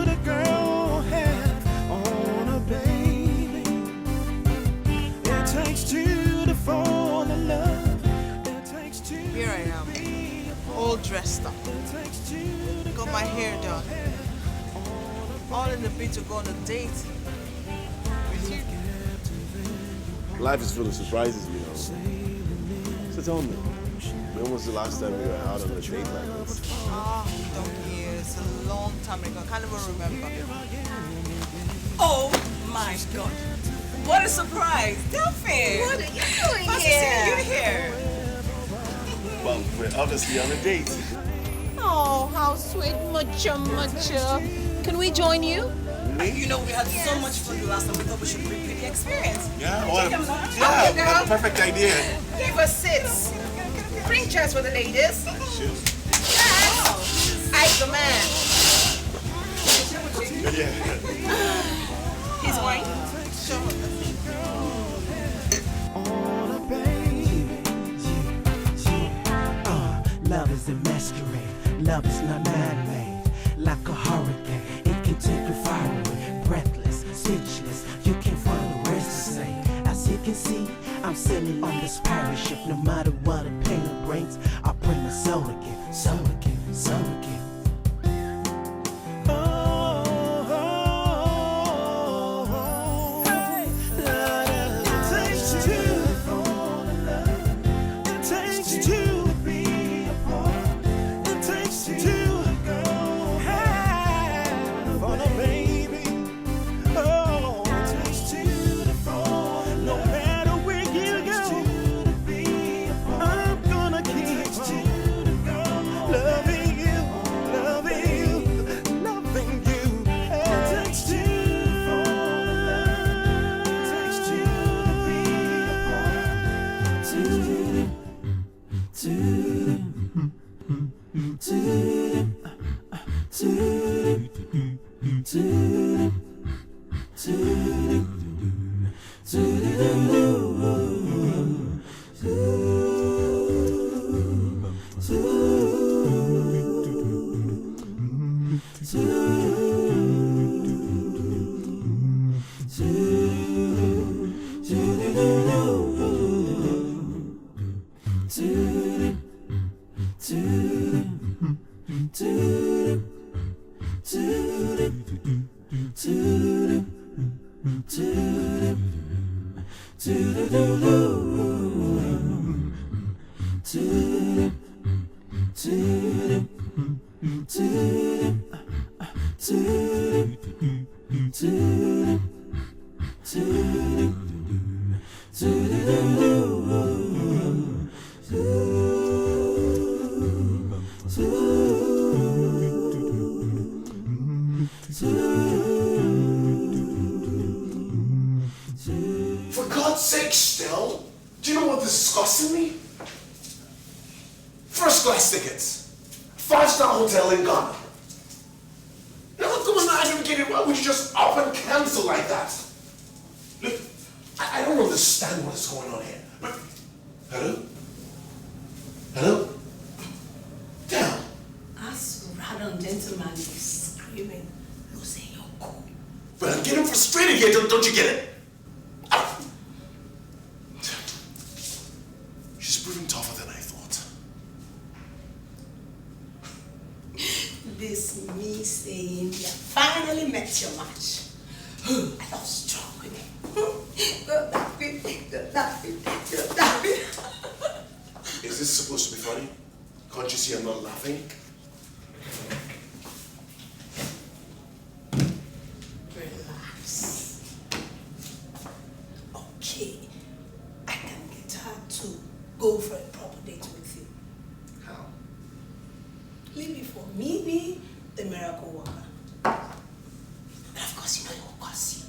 the girl head on a baby. It takes two to fall in love. It takes two. Here I am, all dressed up. Got my hair done. All in the bid to go on a date. With you. Life is full of surprises, you know. So tell me, when was the last time you were out on a date like this? Ah, don't hear. It's a long time ago. I can't even remember. Oh my God. What a surprise. Delphine. What are you doing Nice here? to see you here. Well, we're obviously on a date. Oh, how sweet. Mucha. Can we join you? You know, we had so much fun the last time. We thought we should repeat the experience. Yeah, well, that's a perfect idea. Give us seats. Bring chairs for the ladies. Sure. Yes. Ike the man. Yeah. He's white. Love is a masquerade. Love is not man-made. Like a hurricane, it can take you far away. Breathless, speechless, you can't find the words to say. As you can see, I'm sailing on this pirate ship. No matter what the pain it brings, I bring my soul again, soul again, soul again. Loving you. For God's sake, Stell, do you know what disgusts me? First class tickets, 5-star hotel in Ghana. Now what's going on? I don't get it. Why would you just up and cancel like that? Look, I don't understand what is going on here. But, hello? Hello? Damn. As rather gentleman is screaming, losing your cool. But I'm getting frustrated here, don't you get it? She's proving tougher than I thought. This me saying you finally met your match. I lost strong with it. Go that bit. Is this supposed to be funny? Can't you see I'm not laughing? Relax. Okay, I can get her to go for a proper date with you. How? Leave it for me, the miracle worker. But of course, you know your cousin.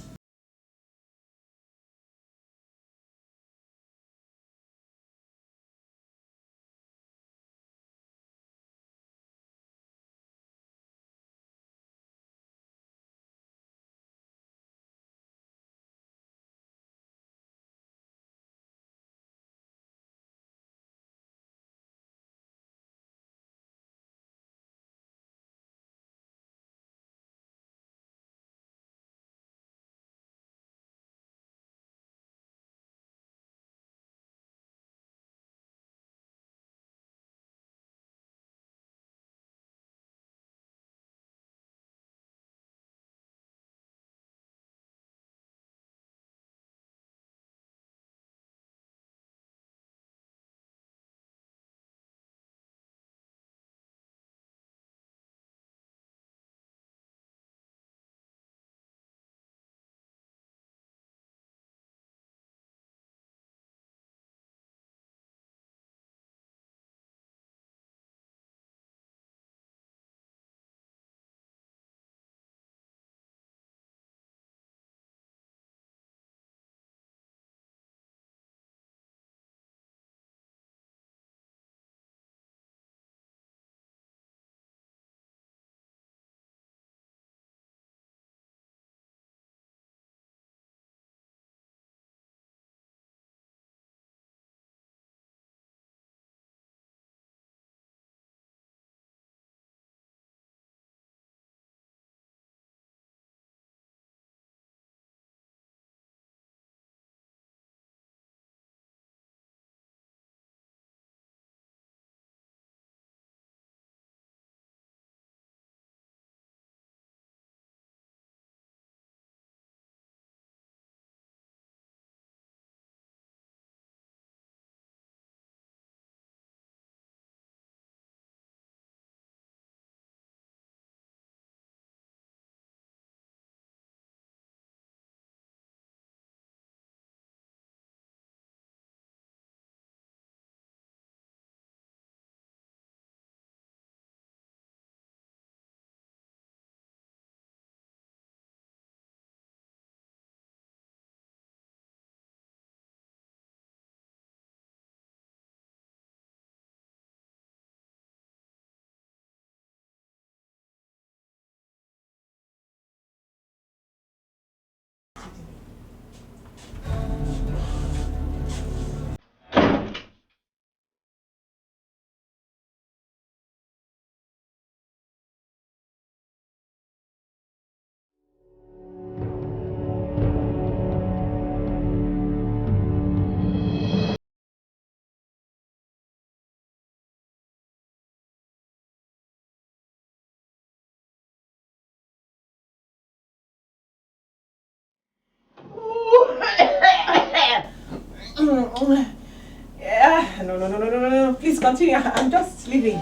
Yeah, no. Please continue. I'm just leaving.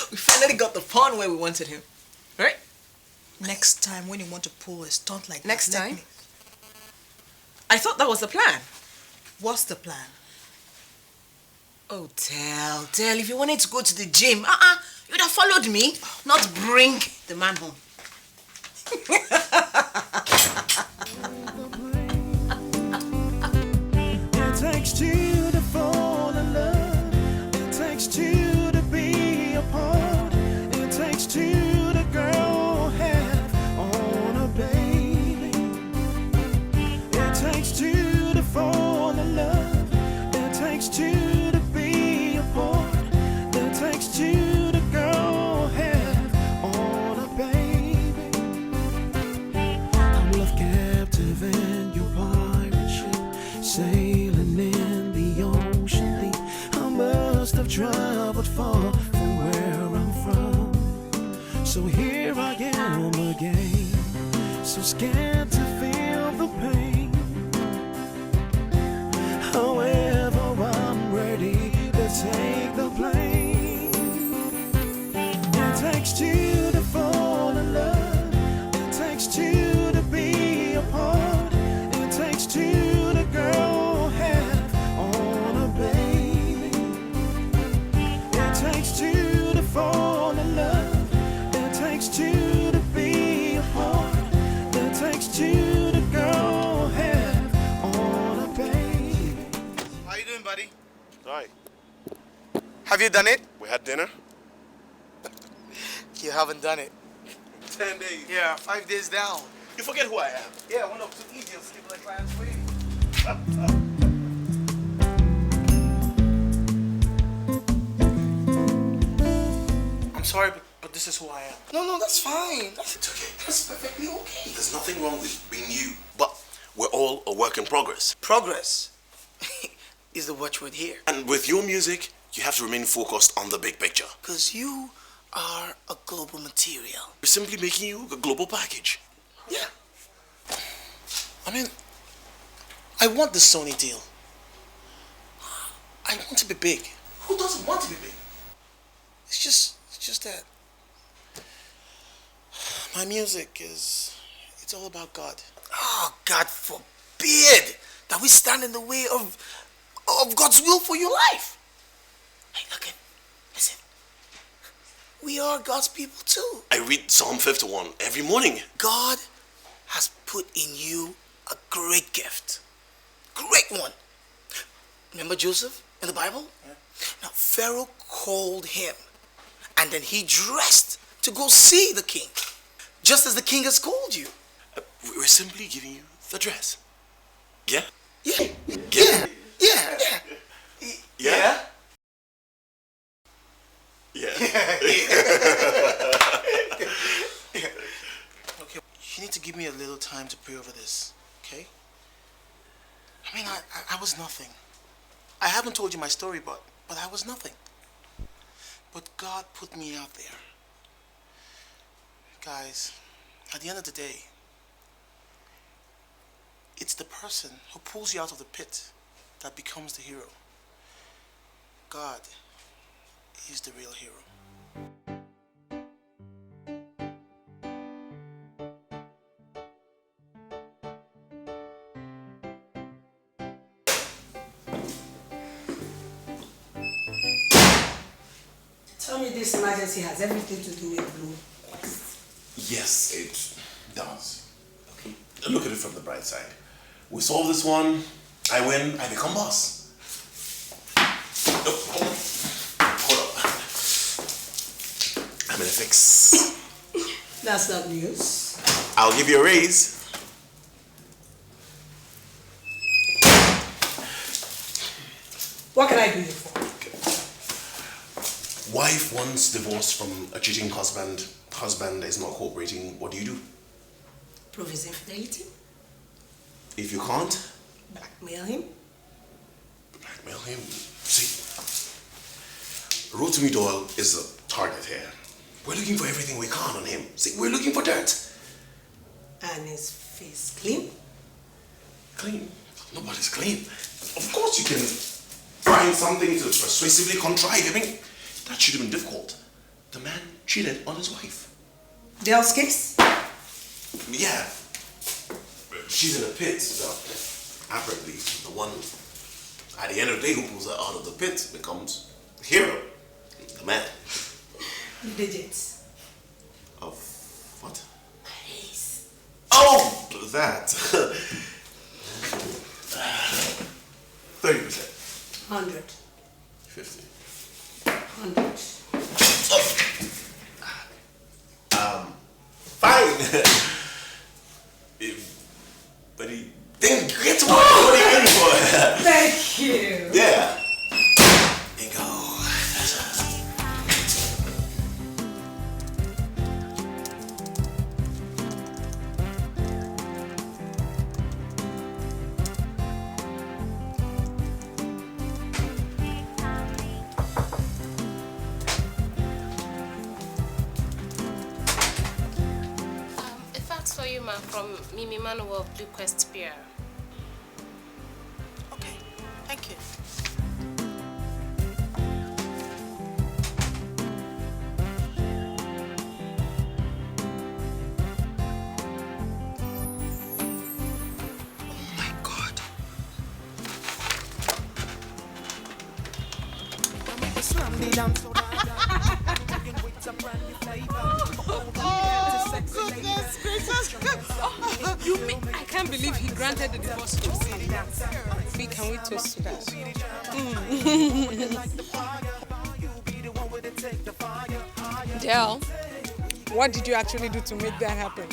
We finally got the pawn where we wanted him. Right? Next time when you want to pull a stunt like Next that, let time? me- I thought that was the plan. What's the plan? Oh, Del, if you wanted to go to the gym, you'd have followed me, not bring the man home. It takes two to fall in love. It takes two to be apart. It takes two to go half on a baby. It takes two to fall in love. It takes two to be apart. It takes two to go half on a baby. I'm love captive in your pirate ship, sailing in the ocean deep. I must have traveled far from where I'm from. So here I am again, so scared to feel the pain. However, I'm ready to take the blame. It takes two to fall in love. It takes two to be apart. It takes two to go half on a baby. It takes two to fall in love. It takes two to be apart. It takes two to go half on a baby. How you doing, buddy? Right. Have you done it? We had dinner? You haven't done it. 10 days. Yeah, 5 days down. You forget who I am. Yeah, one of two idiots sleep like lions waiting. I'm sorry, but this is who I am. No, that's fine. It's okay. That's perfectly okay. There's nothing wrong with being you, but we're all a work in progress. Progress is the watchword here. And with your music, you have to remain focused on the big picture. Because you are a global material. We're simply making you a global package. Yeah. I mean, I want the Sony deal. I want to be big. Who doesn't want to be big? It's just that my music it's all about God. Oh, God forbid that we stand in the way of God's will for your life. Hey, look, listen. We are God's people too. I read Psalm 51 every morning. God has put in you a great gift. Great one. Remember Joseph in the Bible? Yeah. Now, Pharaoh called him, and then he dressed to go see the king, just as the king has called you. We're simply giving you the dress. Yeah? Yeah. Yeah. Yeah. Yeah? Yeah. Okay, you need to give me a little time to pray over this, okay? I mean, I was nothing. I haven't told you my story, but I was nothing. But God put me out there. Guys, at the end of the day, it's the person who pulls you out of the pit that becomes the hero. God is the real hero. Tell me this emergency has everything to do with Blue. Yes, it does. Okay. Look at it from the bright side. We solve this one, I win, I become boss. No, hold up. I'm in a fix. That's not news. I'll give you a raise. What can I do you for? Wife wants divorce from a cheating husband. Husband is not cooperating. What do? Prove his infidelity. If you can't? Blackmail him. Blackmail him? See, Rotimi Doyle is a target here. We're looking for everything we can on him. See, we're looking for dirt. And his face clean? Clean? Nobody's clean. Of course you can find something to persuasively contrive. I mean, that should have been difficult. The man cheated on his wife. Dale's case? Yeah. She's in a pit. So apparently, the one at the end of the day who pulls her out of the pit becomes the hero. The man. Digits. Of what? Nice. Oh, that. 30%. 100. 50. 100. Fine. But he didn't get to what he went for. Thank you. Yeah. Bingo. A fax for you, ma, from Mimi Manuel of Blue Quest Pier. Okay, thank you. Oh, goodness gracious. You mean I can't believe he granted the divorce to Chinda. Can we toast to that? Del, what did you actually do to make that happen?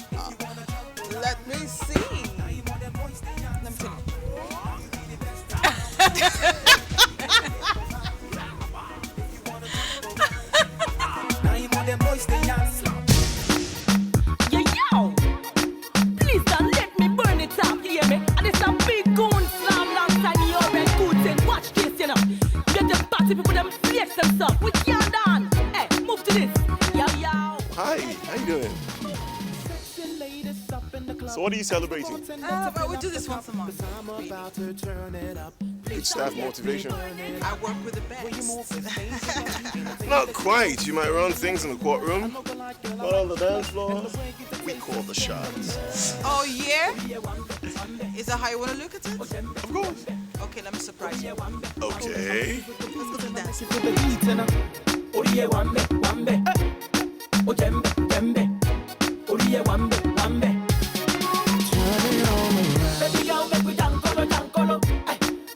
Let me see. Let me tell Yo, please don't let me burn it up, you hear me? And it's a big goon slam alongside me already good and watch this, you know. Get the party people them flex themselves. We can't done. Hey, move to this. Yo. Hi, how you doing? So what are you celebrating? We do this once a month. It's staff motivation. I work with the best. Not quite. You might run things in the courtroom, but on the dance floor, we call the shots. Oh, yeah? Is that how you want to look at it? Of course. Okay, let me surprise you. Okay. Let's go to the dance. Baby girl, make we jankolo, jankolo.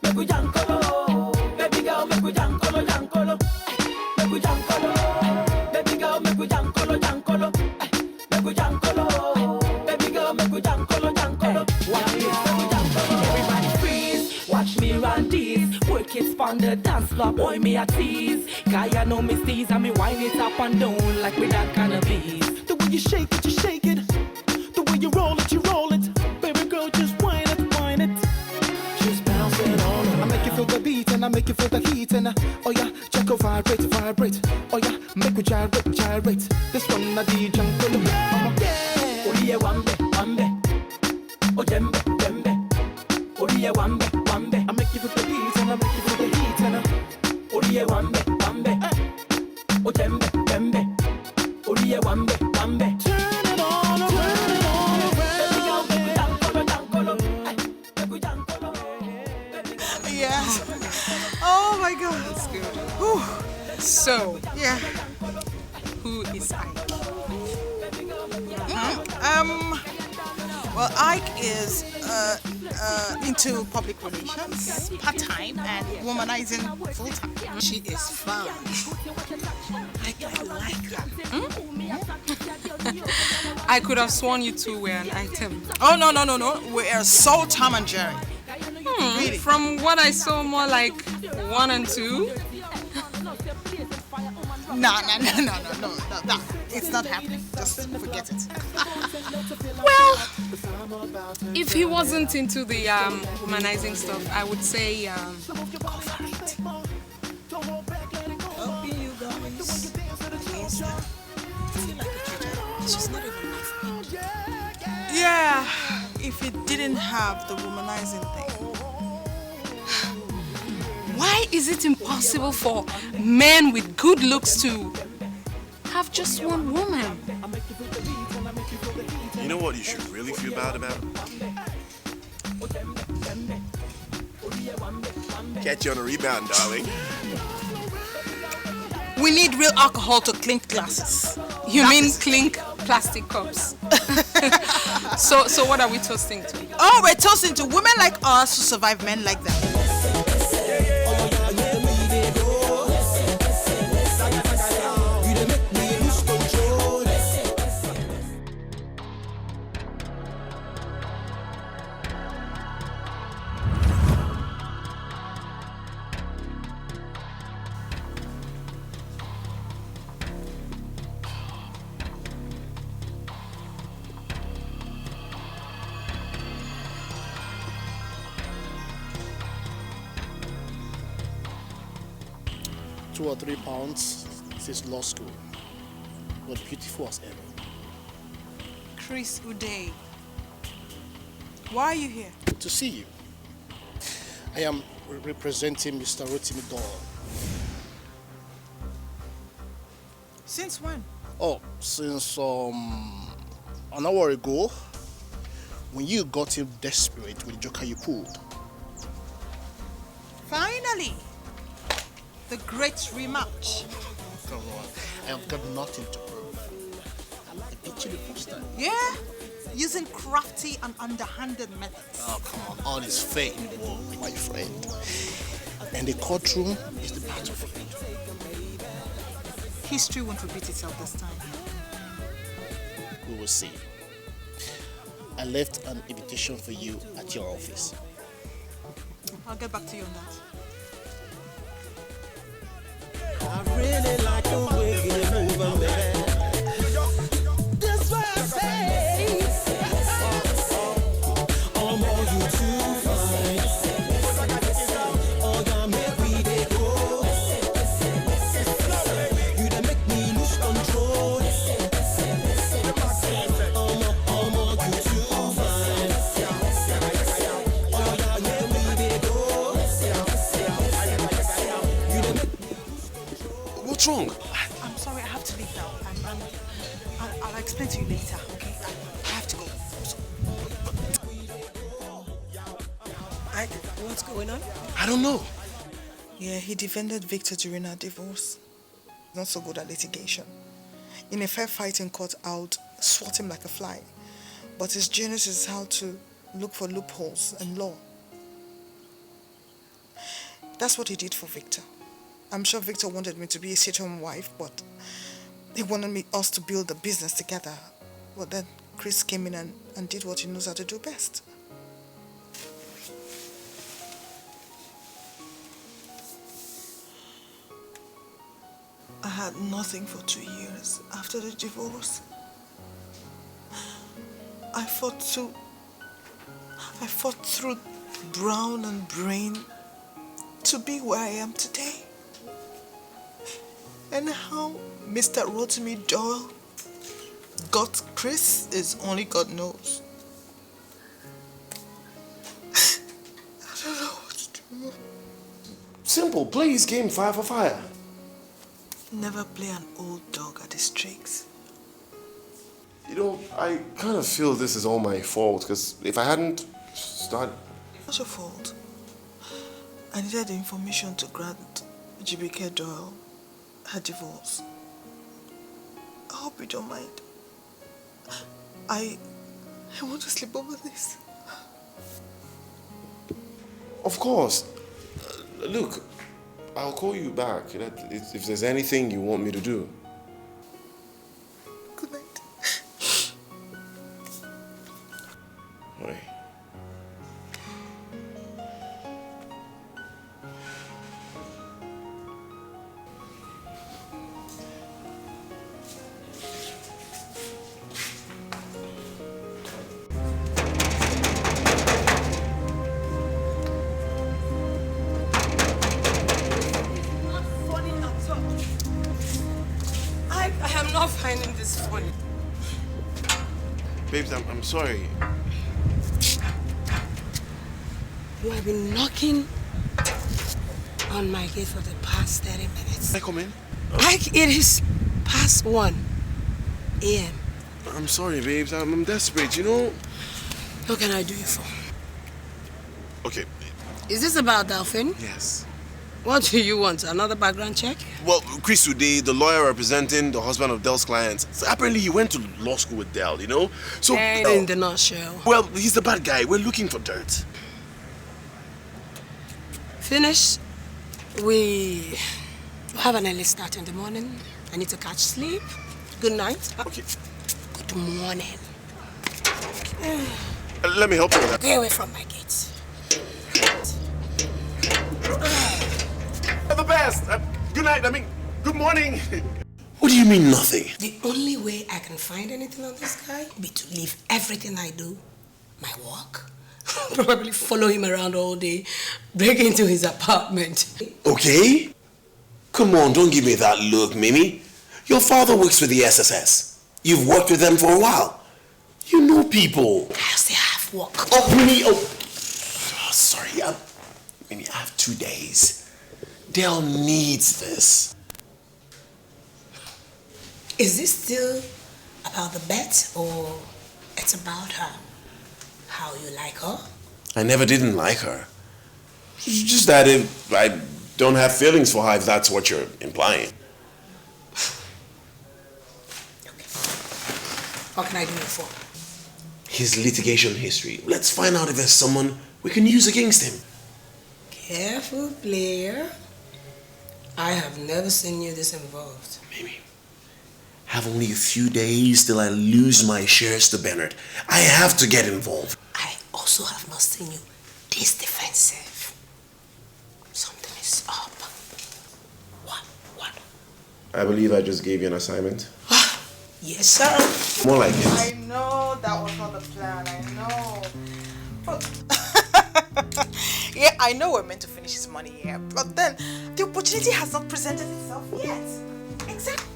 Make we jankolo. Baby girl, make we jankolo, jankolo. Make we jankolo. Baby girl, make we jankolo, jankolo. Make we jankolo. Baby girl, make we jankolo, jankolo. Watch this, make we jankolo. Everybody freeze, watch me run this. Work it on the dance floor, boy me a tease. Guy I know me steez and me wind it up and down like with that kind of beat. The way you shake it, you shake it. The way you roll it, you roll it. Baby girl, just whine it, whine it. Just bounce it on it. I make you feel the beat and I make you feel the heat and oh yeah, check out vibrate, vibrate. Oh yeah, make we gyrate, gyrate. This one I DJ jungle. Yeah. Oriye wambe, wambe. Oh jembe, jembe. Oriye wambe, wambe. I make you feel the beat and I make you feel the heat and Oriye wambe, wambe. Oh jembe, jembe. Oriye wambe, wambe. Turn it on around. Baby girl, make we jankolo, jankolo. Make we jankolo. Yes. Oh my God. That's good. Whew. So, yeah. Who is Iyke? Well, Iyke is into public relations, part-time, and womanizing full-time. She is fun. I like her. I could have sworn you two were an item. Oh, no. We are so Tom and Jerry. Really? From what I saw, more like 1 and 2? No, it's not happening. Just forget it. Well, if he wasn't into the womanizing stuff, I would say go for it. Helping you guys. Yes, I feel like a traitor. It's just not even my friend. Yeah, if it didn't have the womanizing thing. Why is it impossible for men with good looks to have just one woman? You know what you should really feel bad about? Catch you on a rebound, darling. We need real alcohol to clink glasses. You mean clink plastic cups? So what are we toasting to? Oh, we're toasting to women like us who survive men like that. £2 or £3 since law school. But beautiful as ever. Chris Uday, why are you here? To see you. I am representing Mr. Rotimi Doll. Since when? Oh, since an hour ago, when you got him desperate with the joker you pulled. Finally, the great rematch. Come on, I have got nothing to prove. I beat you the first time. Yeah, using crafty and underhanded methods. Oh, come on, all is fair in the world, my friend. And the courtroom is the battlefield. History won't repeat itself this time. We will see. I left an invitation for you at your office. I'll get back to you on that. I really like the way you move, baby. That's why I say, I'm all you too fine. Oh, yeah, make we dey go. You dey make me lose control. I'm all you too fine. Oh, yeah, make we dey go. You dey make What's wrong? I'm sorry, I have to leave now. I'll explain to you later, okay? I have to go. What's going on? I don't know. Yeah, he defended Victor during our divorce. Not so good at litigation. In a fair fight in court, I would swat him like a fly. But his genius is how to look for loopholes in law. That's what he did for Victor. I'm sure Victor wanted me to be a stay-at-home wife, but he wanted us to build a business together. But then Chris came in and did what he knows how to do best. I had nothing for 2 years after the divorce. I fought through brown and brain to be where I am today. And how Mr. Rotimi Doyle got Chris is only God knows. I don't know what to do. Simple, play his game fire for fire. Never play an old dog at his tricks. You know, I kind of feel this is all my fault, because if I hadn't started... Not your fault. I needed the information to grant GBK Doyle her divorce. I hope you don't mind. I want to sleep over this. Of course. Look, I'll call you back if there's anything you want me to do. Good night. Wait. I am not finding this funny. Babes, I'm sorry. You have been knocking on my gate for the past 30 minutes. Can I come in? Like it is past 1 a.m. I'm sorry, babes. I'm desperate, you know? What can I do you for? Okay. Is this about Delphine? Yes. What do you want? Another background check? Well, Chris today, the lawyer representing the husband of Del's clients, so apparently he went to law school with Del, you know? So, And in the nutshell. well, he's the bad guy. We're looking for dirt. Finish. We have an early start in the morning. I need to catch sleep. Good night. Okay. Good morning. Let me help you with that. Get away from my gates. You're the best. Good night. Good morning. What do you mean nothing? The only way I can find anything on this guy would be to leave everything I do, my work, probably follow him around all day, break into his apartment. Okay. Come on, don't give me that look, Mimi. Your father works with the SSS. You've worked with them for a while. You know people. I still have work. Oh, Mimi, oh sorry. Mimi, I have 2 days. Del needs this. Is this still about the bet or it's about her? How you like her? I never didn't like her. It's just that I don't have feelings for her, if that's what you're implying. What can I do it for? His litigation history. Let's find out if there's someone we can use against him. Careful, player. I have never seen you this involved. Mimi, I have only a few days till I lose my shares to Bernard. I have to get involved. I also have not seen you this defensive. Something is up. What? I believe I just gave you an assignment. Yes, sir. More like it. I know that was not the plan, I know. But yeah, I know we're meant to finish his money here, but then the opportunity has not presented itself yet. Exactly.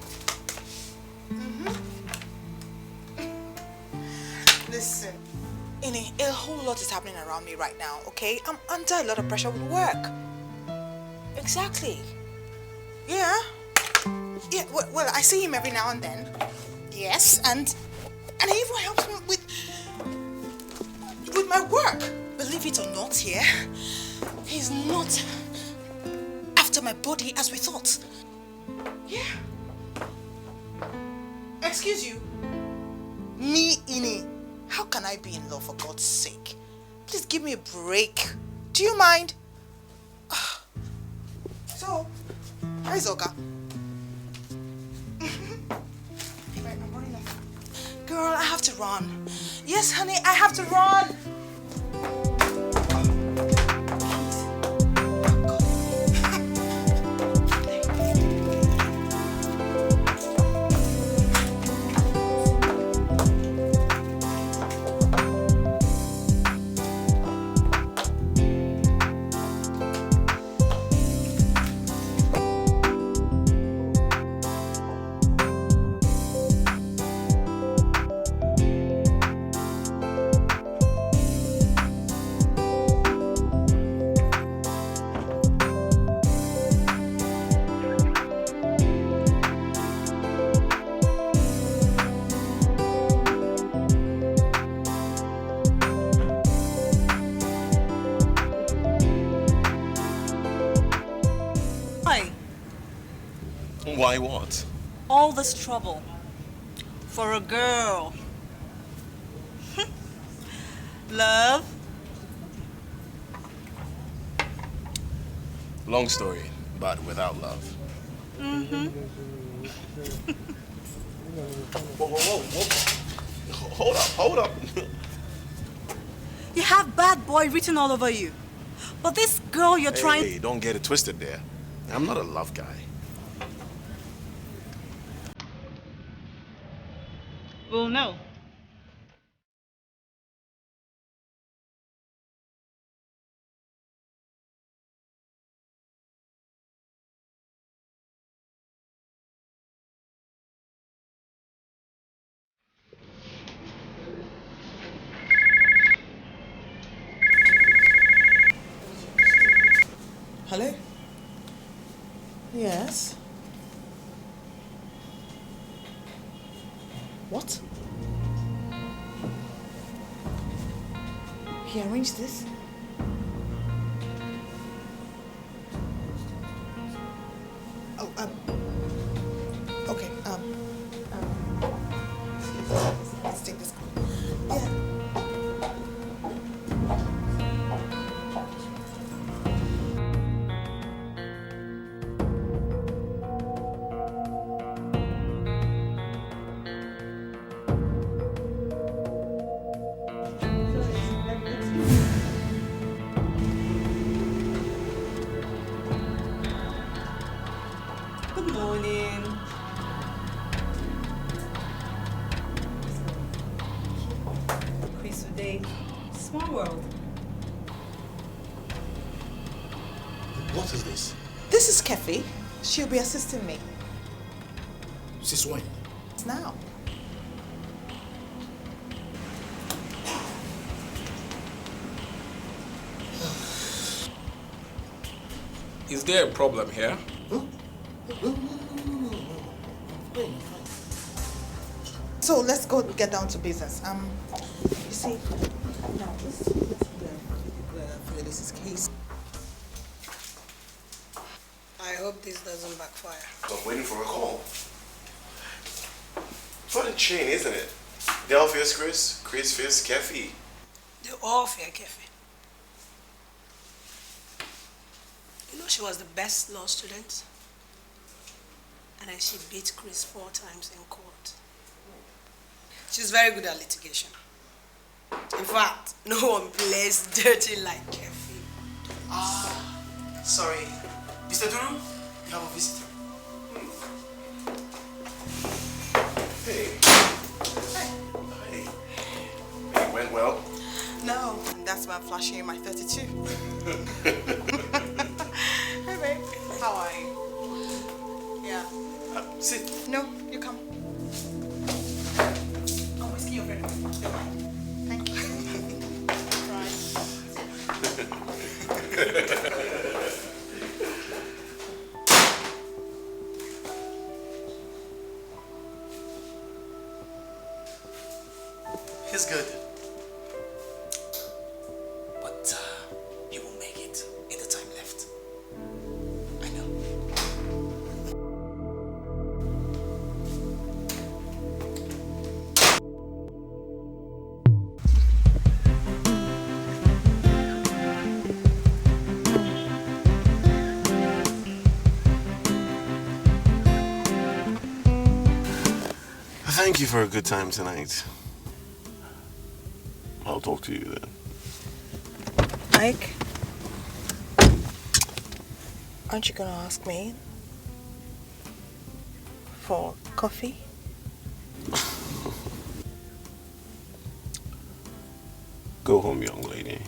Listen, Ini, a whole lot is happening around me right now, okay? I'm under a lot of pressure with work. Exactly. Yeah. Yeah, well, I see him every now and then. Yes, and he even helps me with my work. Believe it or not, yeah, he's not after my body as we thought. Yeah. Excuse you. Me, Ini. How can I be in love, for God's sake? Please give me a break. Do you mind? So, hi Zoka. Girl, I have to run. Yes, honey, I have to run. Why what? All this trouble for a girl. Love? Long story, but without love. Mm-hmm. Whoa. Hold up. You have bad boy written all over you. But this girl you're trying... Hey, don't get it twisted there. I'm not a love guy. Well, no. Hello? Yes? What? He arranged this? Oh, okay, let's take this call. Yeah. Good morning. Mcwizu Day. Small world. What is this? This is Kefi. She'll be assisting me. Since when? It's now. Is there a problem here? So let's go get down to business. You see, now let's clear this case. I hope this doesn't backfire. I'm waiting for a call. Funny chain, isn't it? Del fears Chris, Chris fears Kefi. They all fear Kefi. You know she was the best law student? And then she beat Chris 4 times in court. She's very good at litigation. In fact, no one plays dirty like Kefi. Sorry. Mr. Duru, you have a visitor. Hey. Hey. It went well? No, that's why I'm flashing you my 32. Hey, babe. How are you? Yeah. Sit. No, you come. I'm whisking your friend. Don't mind. Thank you. He's good. But he won't make it in the time left. I know. Thank you for a good time tonight. I'll talk to you then. Iyke, aren't you gonna ask me for coffee? Go home, young lady.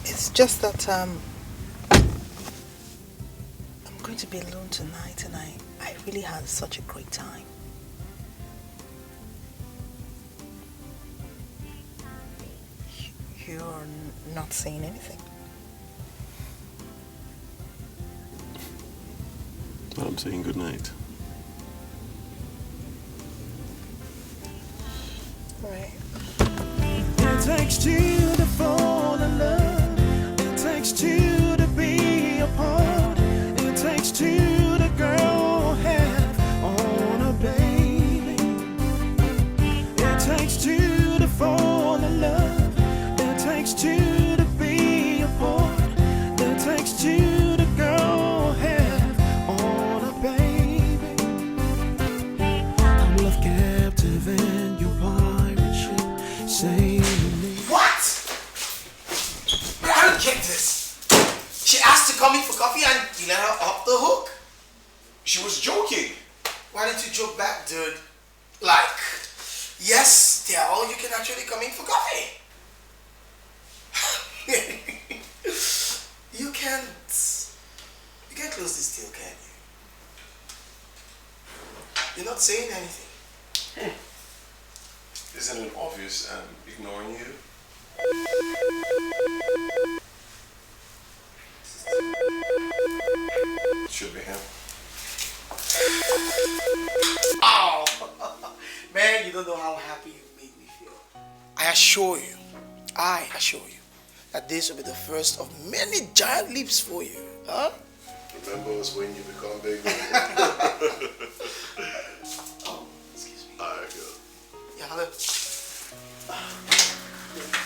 It's just that I'm going to be alone tonight, and I really had such a great time. You're not saying anything. I'm saying good night. Right. It takes two to fall in love. It takes two to be apart. It takes two to go have on a baby. It takes two to fall in love. It takes two to be apart. It takes two to go have on a baby. I'm love captive in your pirate ship. Say What? I don't get this. She asked to come in for coffee and you let her off the hook. She was joking. Why didn't you joke back, dude? Like, yes, they're all you can actually come in for coffee. You can't close this deal, can you? You're not saying anything. Isn't it obvious I'm ignoring you? Should be him. Ow! Man, you don't know how happy you've made me feel. I assure you that this will be the first of many giant leaps for you. Huh? Remember us when you become big. Oh, excuse me. Alright, good. Yeah, hello.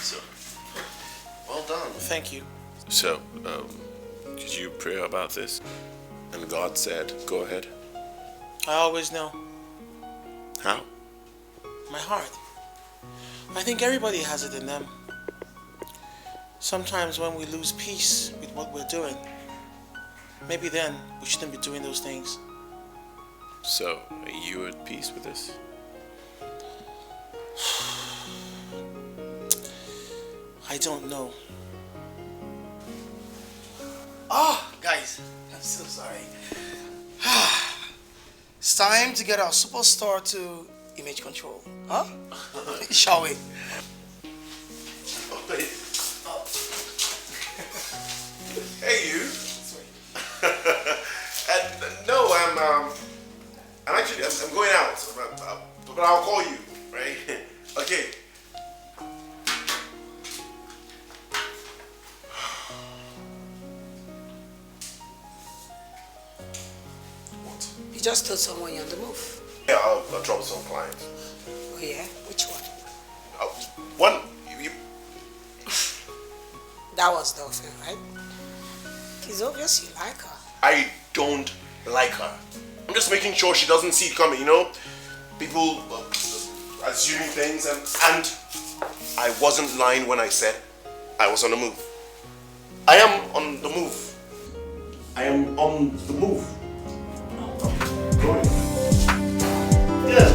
So, well done. Thank you. So, did you pray about this? And God said, go ahead. I always know. How? My heart. I think everybody has it in them. Sometimes when we lose peace with what we're doing, maybe then we shouldn't be doing those things. So, are you at peace with this? I don't know. Oh, guys, I'm so sorry. It's time to get our superstar to image control, huh? Shall we? Hey, you. And no, I'm going out, but I'll call you, right? Okay. You just told someone you're on the move. Yeah, I'll drop some clients. Oh yeah? Which one? One. That was Delphine, right? It's obvious you like her. I don't like her. I'm just making sure she doesn't see it coming, you know? People assuming things, and I wasn't lying when I said I was on the move. I am on the move. I am on the move. Yeah.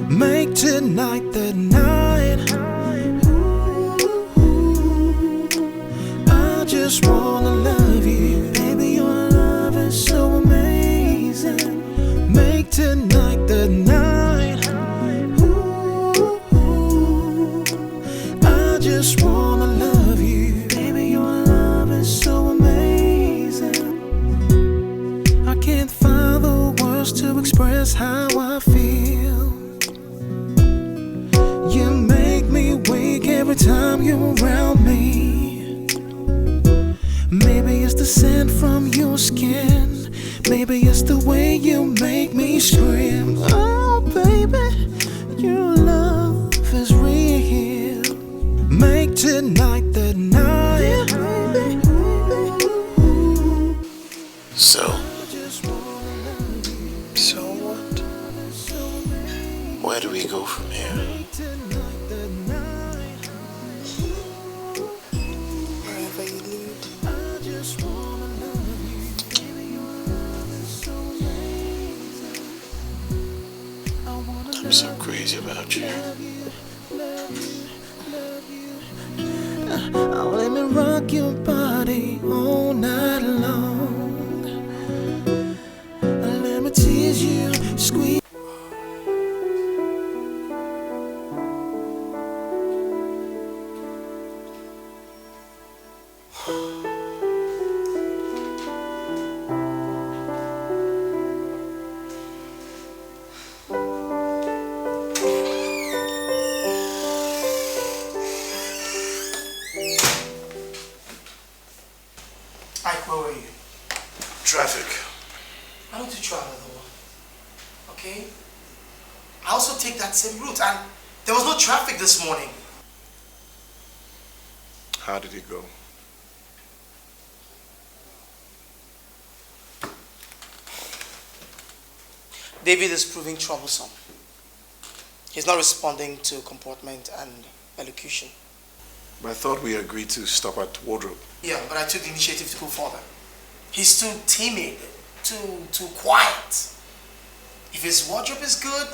Make tonight the night. I just wanna love you, baby. Your love is so amazing. Make tonight the night. I just wanna love you, baby. Your love is so amazing. I can't find the words to express how I feel. You make me wake every time you're around me. Maybe it's the scent from your skin. Maybe it's the way you make me scream. Oh baby, your love is real. Make tonight the night. So what? Where do we go from here? Wherever you lead. I'm so crazy about you. Let me rock your body all night long. traffic. Why don't you travel though? Okay? I also take that same route and there was no traffic this morning. How did it go? David is proving troublesome. He's not responding to comportment and elocution. But I thought we agreed to stop at wardrobe. Yeah, but I took the initiative to go further. He's too timid, too quiet. If his wardrobe is good,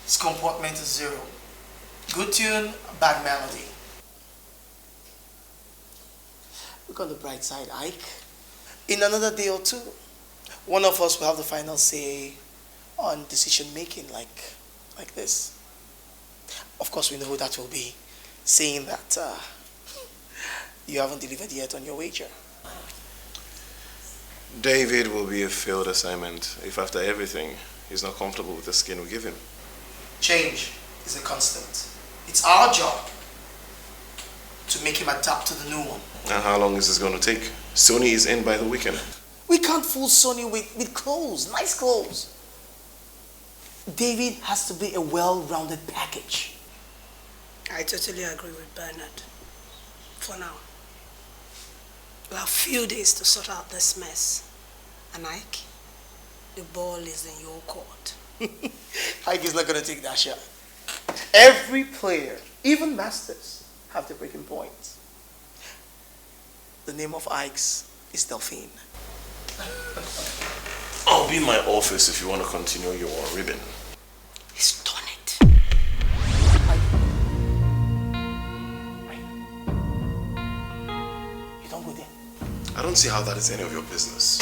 his comportment is zero. Good tune, bad melody. Look on the bright side, Iyke. In another day or two, one of us will have the final say on decision making like this. Of course, we know who that will be, saying that you haven't delivered yet on your wager. David will be a failed assignment if after everything he's not comfortable with the skin we give him. Change is a constant. It's our job to make him adapt to the new one. And how long is this going to take? Sony is in by the weekend. We can't fool Sony with clothes, nice clothes. David has to be a well-rounded package. I totally agree with Bernard. For now. We have few days to sort out this mess. And Iyke, the ball is in your court. Iyke is not going to take that shot. Every player, even masters, have the breaking point. The name of Iyke's is Delphine. I'll be in my office if you want to continue your ribbon. He's done it. You don't go there. I don't see how that is any of your business.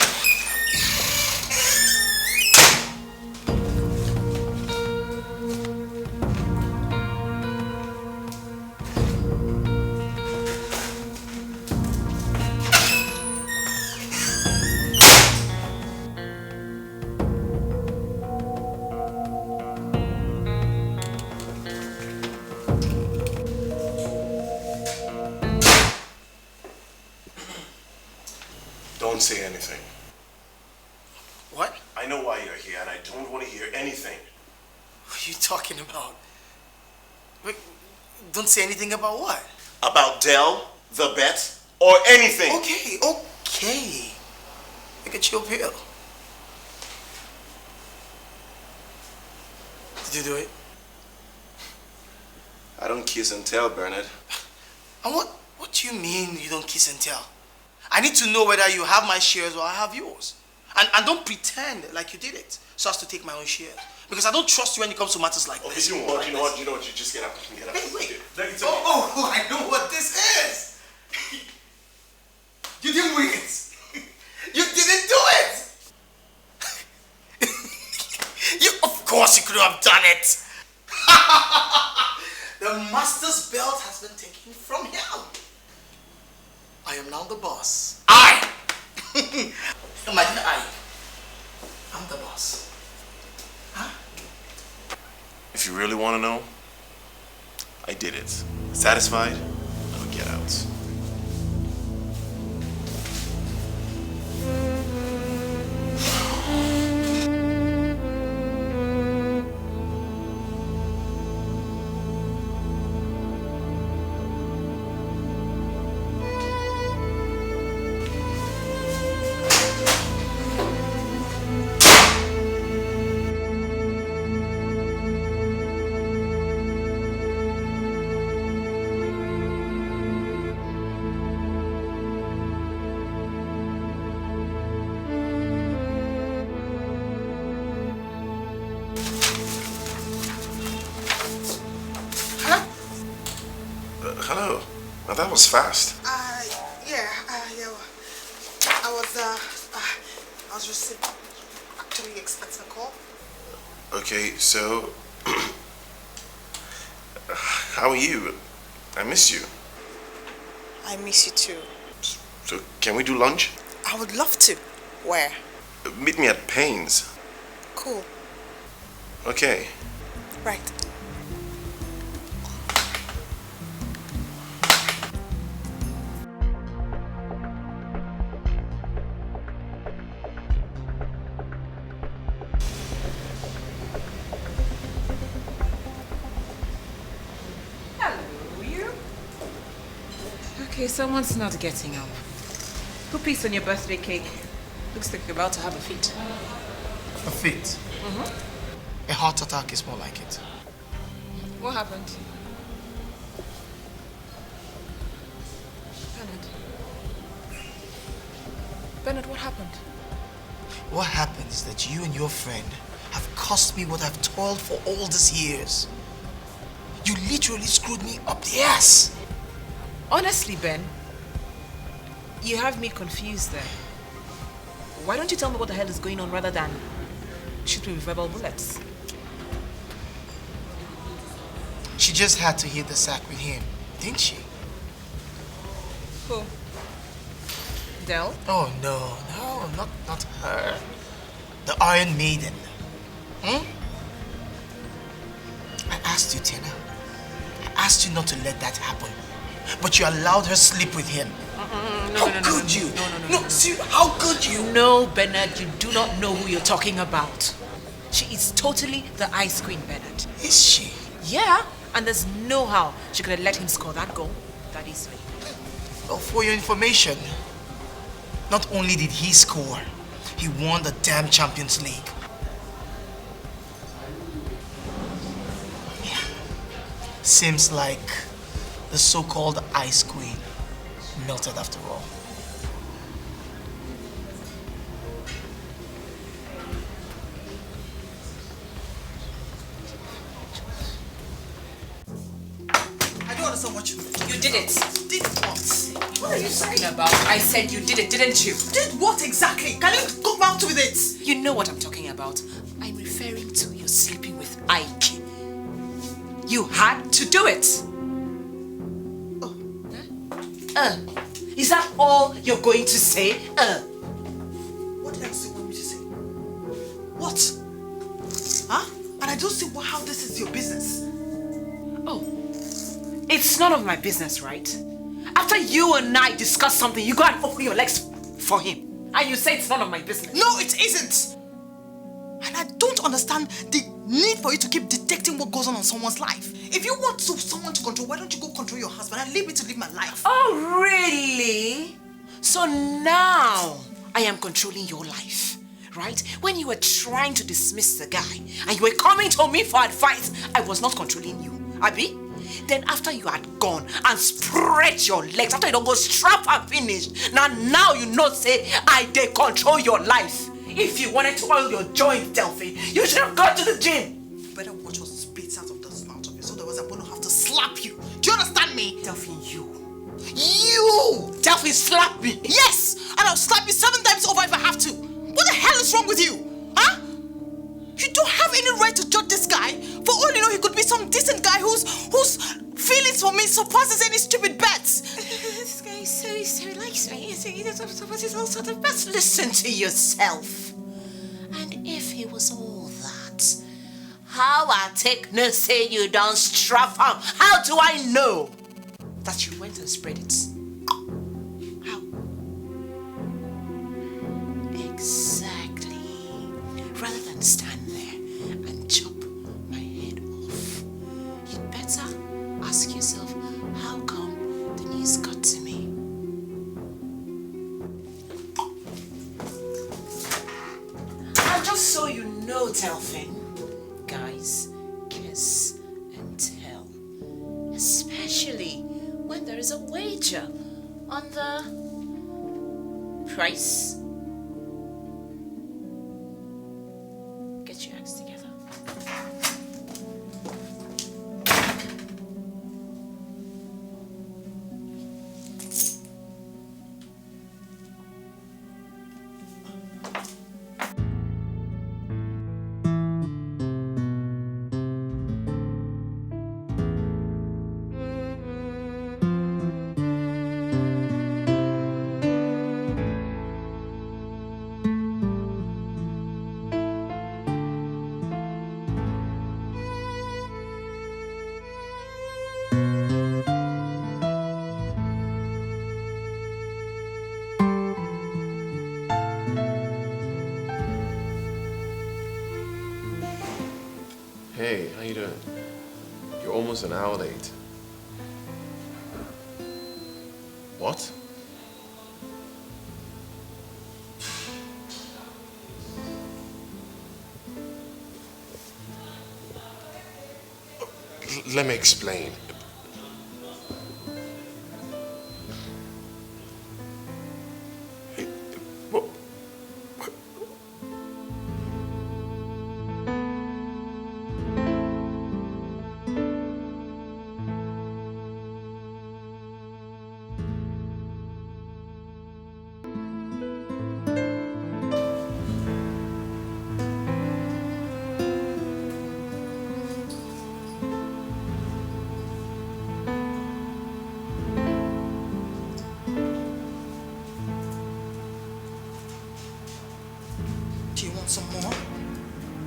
Don't say anything. What? I know why you're here and I don't want to hear anything. What are you talking about? Wait, don't say anything about what? About Del, the bet, or anything. Okay. Take a chill pill. Did you do it? I don't kiss and tell, Bernard. And what do you mean you don't kiss and tell? I need to know whether you have my shares or I have yours. And don't pretend like you did it so as to take my own shares. Because I don't trust you when it comes to matters like this. You know what? You just get up. Get up. Wait. Let me Oh, I know what this is. You didn't win it. You didn't do it. Of course you could have done it. The master's belt has been taken from him. I am now the boss. Imagine I'm the boss. Huh? If you really want to know, I did it. Satisfied? Now get out. Hello. Well, that was fast. Yeah. I was just actually expecting a call. Okay, so how are you? I missed you. I miss you too. So can we do lunch? I would love to. Where? Meet me at Payne's. Cool. Okay. Right. Okay, someone's not getting up. Who pissed on your birthday cake? Looks like you're about to have a fit. A fit? A heart attack is more like it. What happened? Bernard, what happened? What happened is that you and your friend have cost me what I've toiled for all these years. You literally screwed me up the ass. Honestly, Ben, you have me confused there. Why don't you tell me what the hell is going on rather than shoot me with verbal bullets? She just had to hit the sack with him, didn't she? Who? Del? Oh, no, not her. The Iron Maiden. I asked you, Tina. I asked you not to let that happen. But you allowed her sleep with him. How could you? No, seriously, how could you? No, Bernard, you do not know who you're talking about. She is totally the ice queen, Bernard. Is she? Yeah, and there's no how she could have let him score that goal that easily. Well, for your information, not only did he score, he won the damn Champions League. Yeah. Seems like the so-called Ice Queen melted after all. I don't understand what you mean. You did it. Did what? What are you talking about? I said you did it, didn't you? Did what exactly? Can you go back to it? You know what I'm talking about. I'm referring to you sleeping with Iyke. You had to do it. Is that all you're going to say? What else do you want me to say? What? Huh? And I don't see how this is your business. Oh, it's none of my business, right? After you and I discuss something, you go and open your legs for him. And you say it's none of my business. No, it isn't. And I don't understand the need for you to keep detecting what goes on someone's life. If you want someone to control, why don't you go control your husband and leave me to live my life? Oh, really? So now I am controlling your life, right? When you were trying to dismiss the guy and you were coming to me for advice, I was not controlling you, Abi? Then after you had gone and spread your legs, after you don't go strap and finish, now you not say I dey control your life. If you wanted to oil your joint, Delphine, you should have gone to the gym. You better watch what spits out of the mouth of you, so otherwise I'm going to have to slap you. Do you understand me? Delphine, you. Delphine, slap me. Yes, and I'll slap you 7 times over if I have to. What the hell is wrong with you? Huh? You don't have any right to judge this guy. For all you know, he could be some decent guy whose feelings for me surpasses any stupid bets. This guy is so likes me. He's all sort of best. Listen to yourself. And if he was all that, how I take no say you don't strap him? How do I know that you went and spread it? How? Exactly. Rather than stand there and chop my head off, you'd better ask yourself, how come the news got to me? And just so you know, Delphine, guys kiss and tell. Especially when there is a wager on the price. Get your acts together. Hey, how you doing? You're almost an hour late. What? Let me explain. Some more?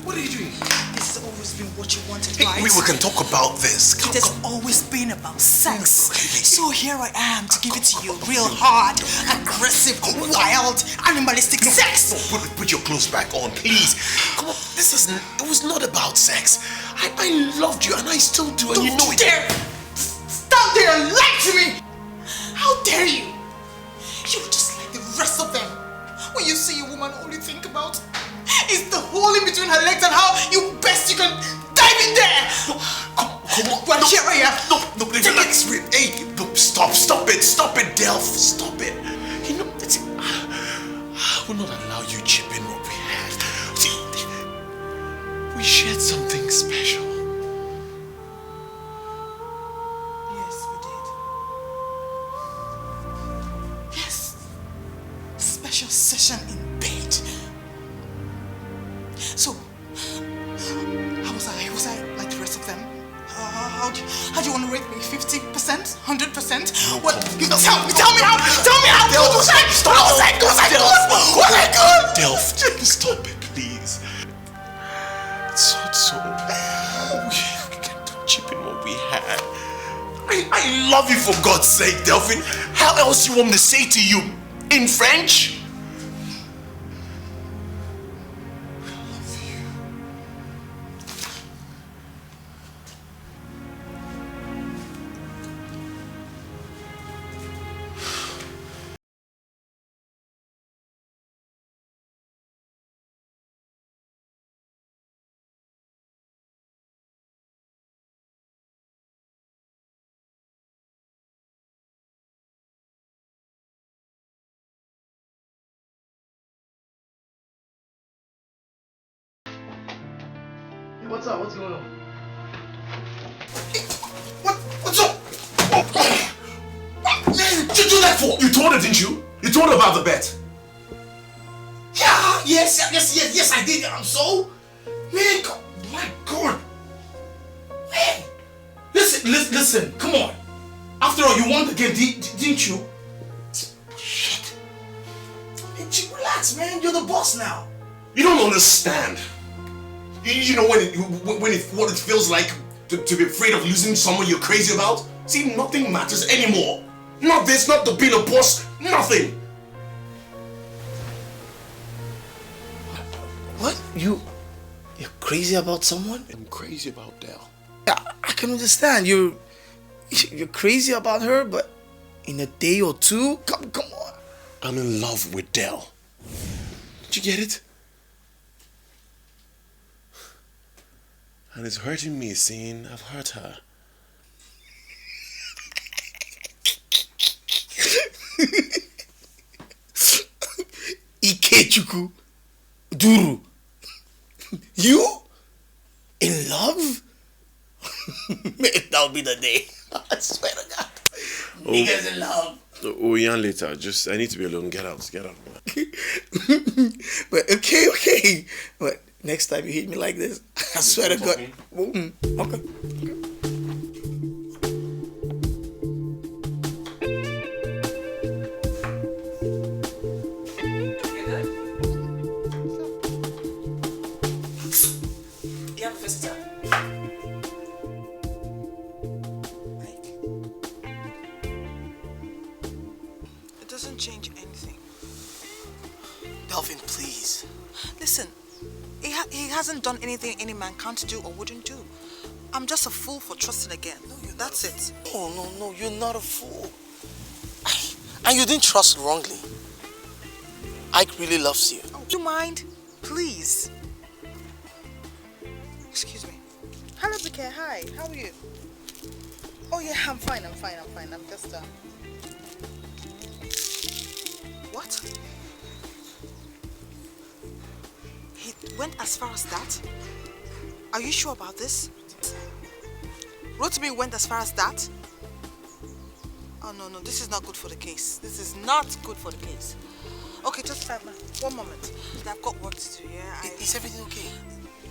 What are you doing? This has always been what you wanted, Hey, right? we can talk about this. It has always been about sex. So here I am to give it to you real hard, aggressive, wild, animalistic sex. No, put your clothes back on, please. Come on, it was not about sex. I loved you and I still do, and you know it. Dare stop there and lie to me! How dare you? You're just like the rest of them. When you see a woman, all you think about is the hole in between her legs and how you can dive in there! Come on. Well, here I am. No, relax. Hey, no, stop it, Delph. Stop it. You know, I will not allow you chip in what we had. See, we shared something special. Yes, we did. Yes. Special session in bed. So, how was I like the rest of them? How do you want to rate me? 50%? 100%? What? Tell me how good was I? Was I good? Delph, stop it, please. It's not so. We can't chip in what we had. I love you for God's sake, Delphine. How else you want me to say to you? In French? What's up? What's going on? What's up? What man did you do that for? You told her, didn't you? You told her about the bet. Yeah, yes, I did. So, man, my God. Man. Listen, come on. After all, you won the game, didn't you? Shit. Man, relax, man. You're the boss now. You don't understand. You know what it feels like to be afraid of losing someone you're crazy about? See, nothing matters anymore. Not this, not the being a boss, nothing. What? You're crazy about someone? I'm crazy about Del. I can understand. You're crazy about her, but in a day or two, come on. I'm in love with Del. Did you get it? And it's hurting me seeing I've hurt her. Ikechuku Duru. You? In love? That'll be the day. I swear to God. Niggas in love. Yan later. I need to be alone. Get out. But okay. But next time you hit me like this, I swear to God. Okay. Do you have a visitor? It doesn't change anything. Delphine, please. Listen, he hasn't done anything any man can't do or wouldn't do. I'm just a fool for trusting again. That's it. No, you're not a fool. And you didn't trust wrongly. Ike really loves you. Oh, do you mind? Please. Excuse me. Hello, BK. Hi. How are you? Oh yeah, I'm fine. I'm just What? He went as far as that? Are you sure about this? Rotimi went as far as that? Oh no, this is not good for the case. This is not good for the case. Okay, just 1 moment. I've got work to do, yeah? Is everything okay?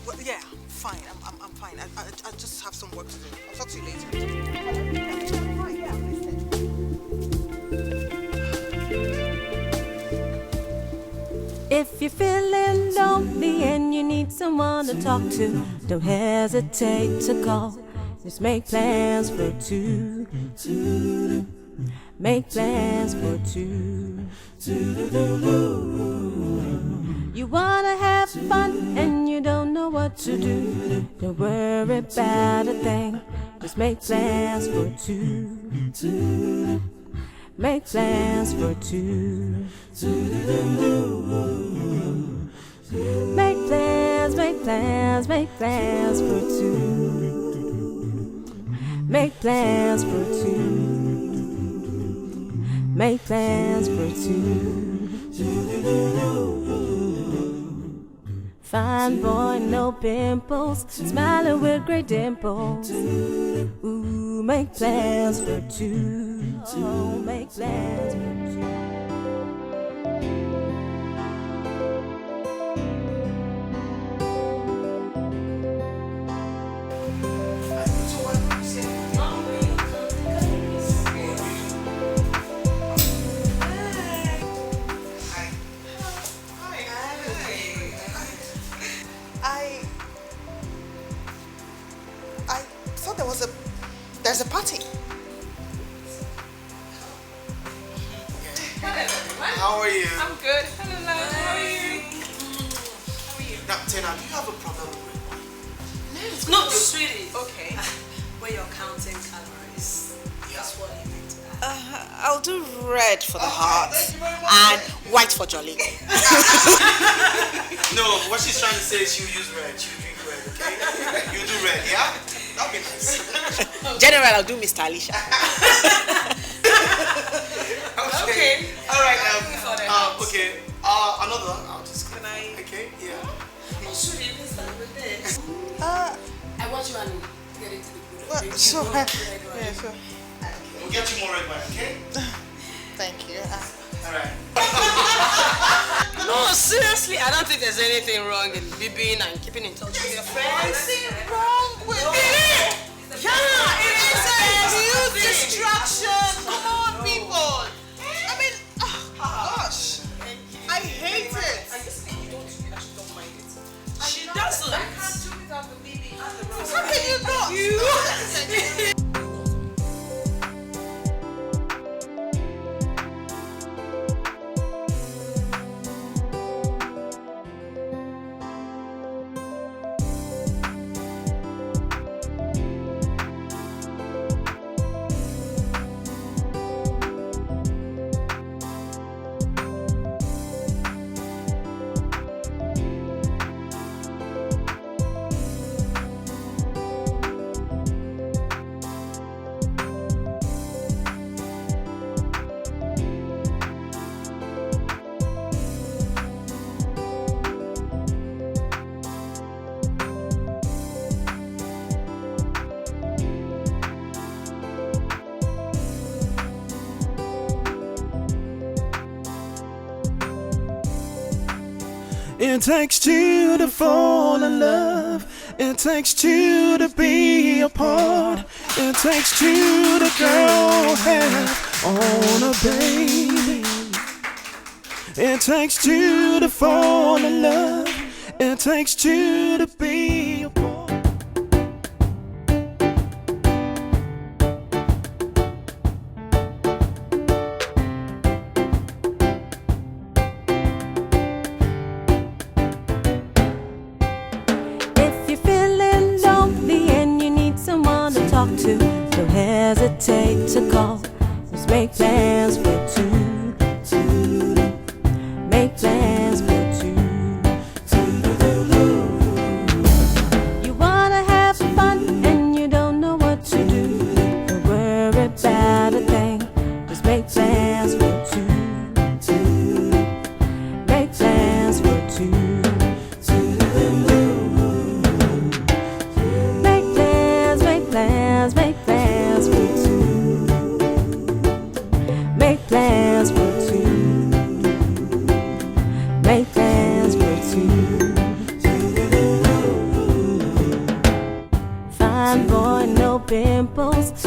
Well, yeah, fine. I'm fine. I just have some work to do. I'll talk to you later. If you're feeling lonely and you need someone to talk to, don't hesitate to call. Just make plans for two. Make plans for two. You wanna have fun and you don't know what to do. Don't worry about a thing. Just make plans for two. Make plans for two. Make plans for two. Make plans for two. Make plans for two. Fine boy, no pimples, smiling with great dimples. Ooh, make plans for two. Oh, make plans for two. There's a party. How are you? I'm good. Hello, love. How are you? Now, Tina, do you have a problem with red wine? No, sweetie. Okay. When you're counting calories, that's what you meant to add. I'll do red for the heart and white for jolly. No, what she's trying to say is you use red, you drink red, okay? You do red, yeah? That'll be nice. General, I'll do Mr. Alicia. Okay. Alright, okay. Another one. I'll just can I? Okay, yeah. Oh, sweetie, let's start with this. I want you and get into the good. Well, sure. Yeah, sure. We'll get you more red wine, okay? Thank you. Alright. No, seriously, I don't think there's anything wrong in being and keeping in touch with your friends. Anything wrong with it? Yeah, it is a huge distraction. Come on, people. I mean, gosh, I hate it. And you say you actually don't mind it. She doesn't. I can't do without the baby and the rose. How can you not? It takes two to fall in love. It takes two to be apart. It takes two to go half on a baby. It takes two to fall in love. It takes two to be apart. Don't hesitate to call. Let's make plans for two.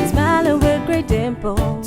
smiling with great dimples.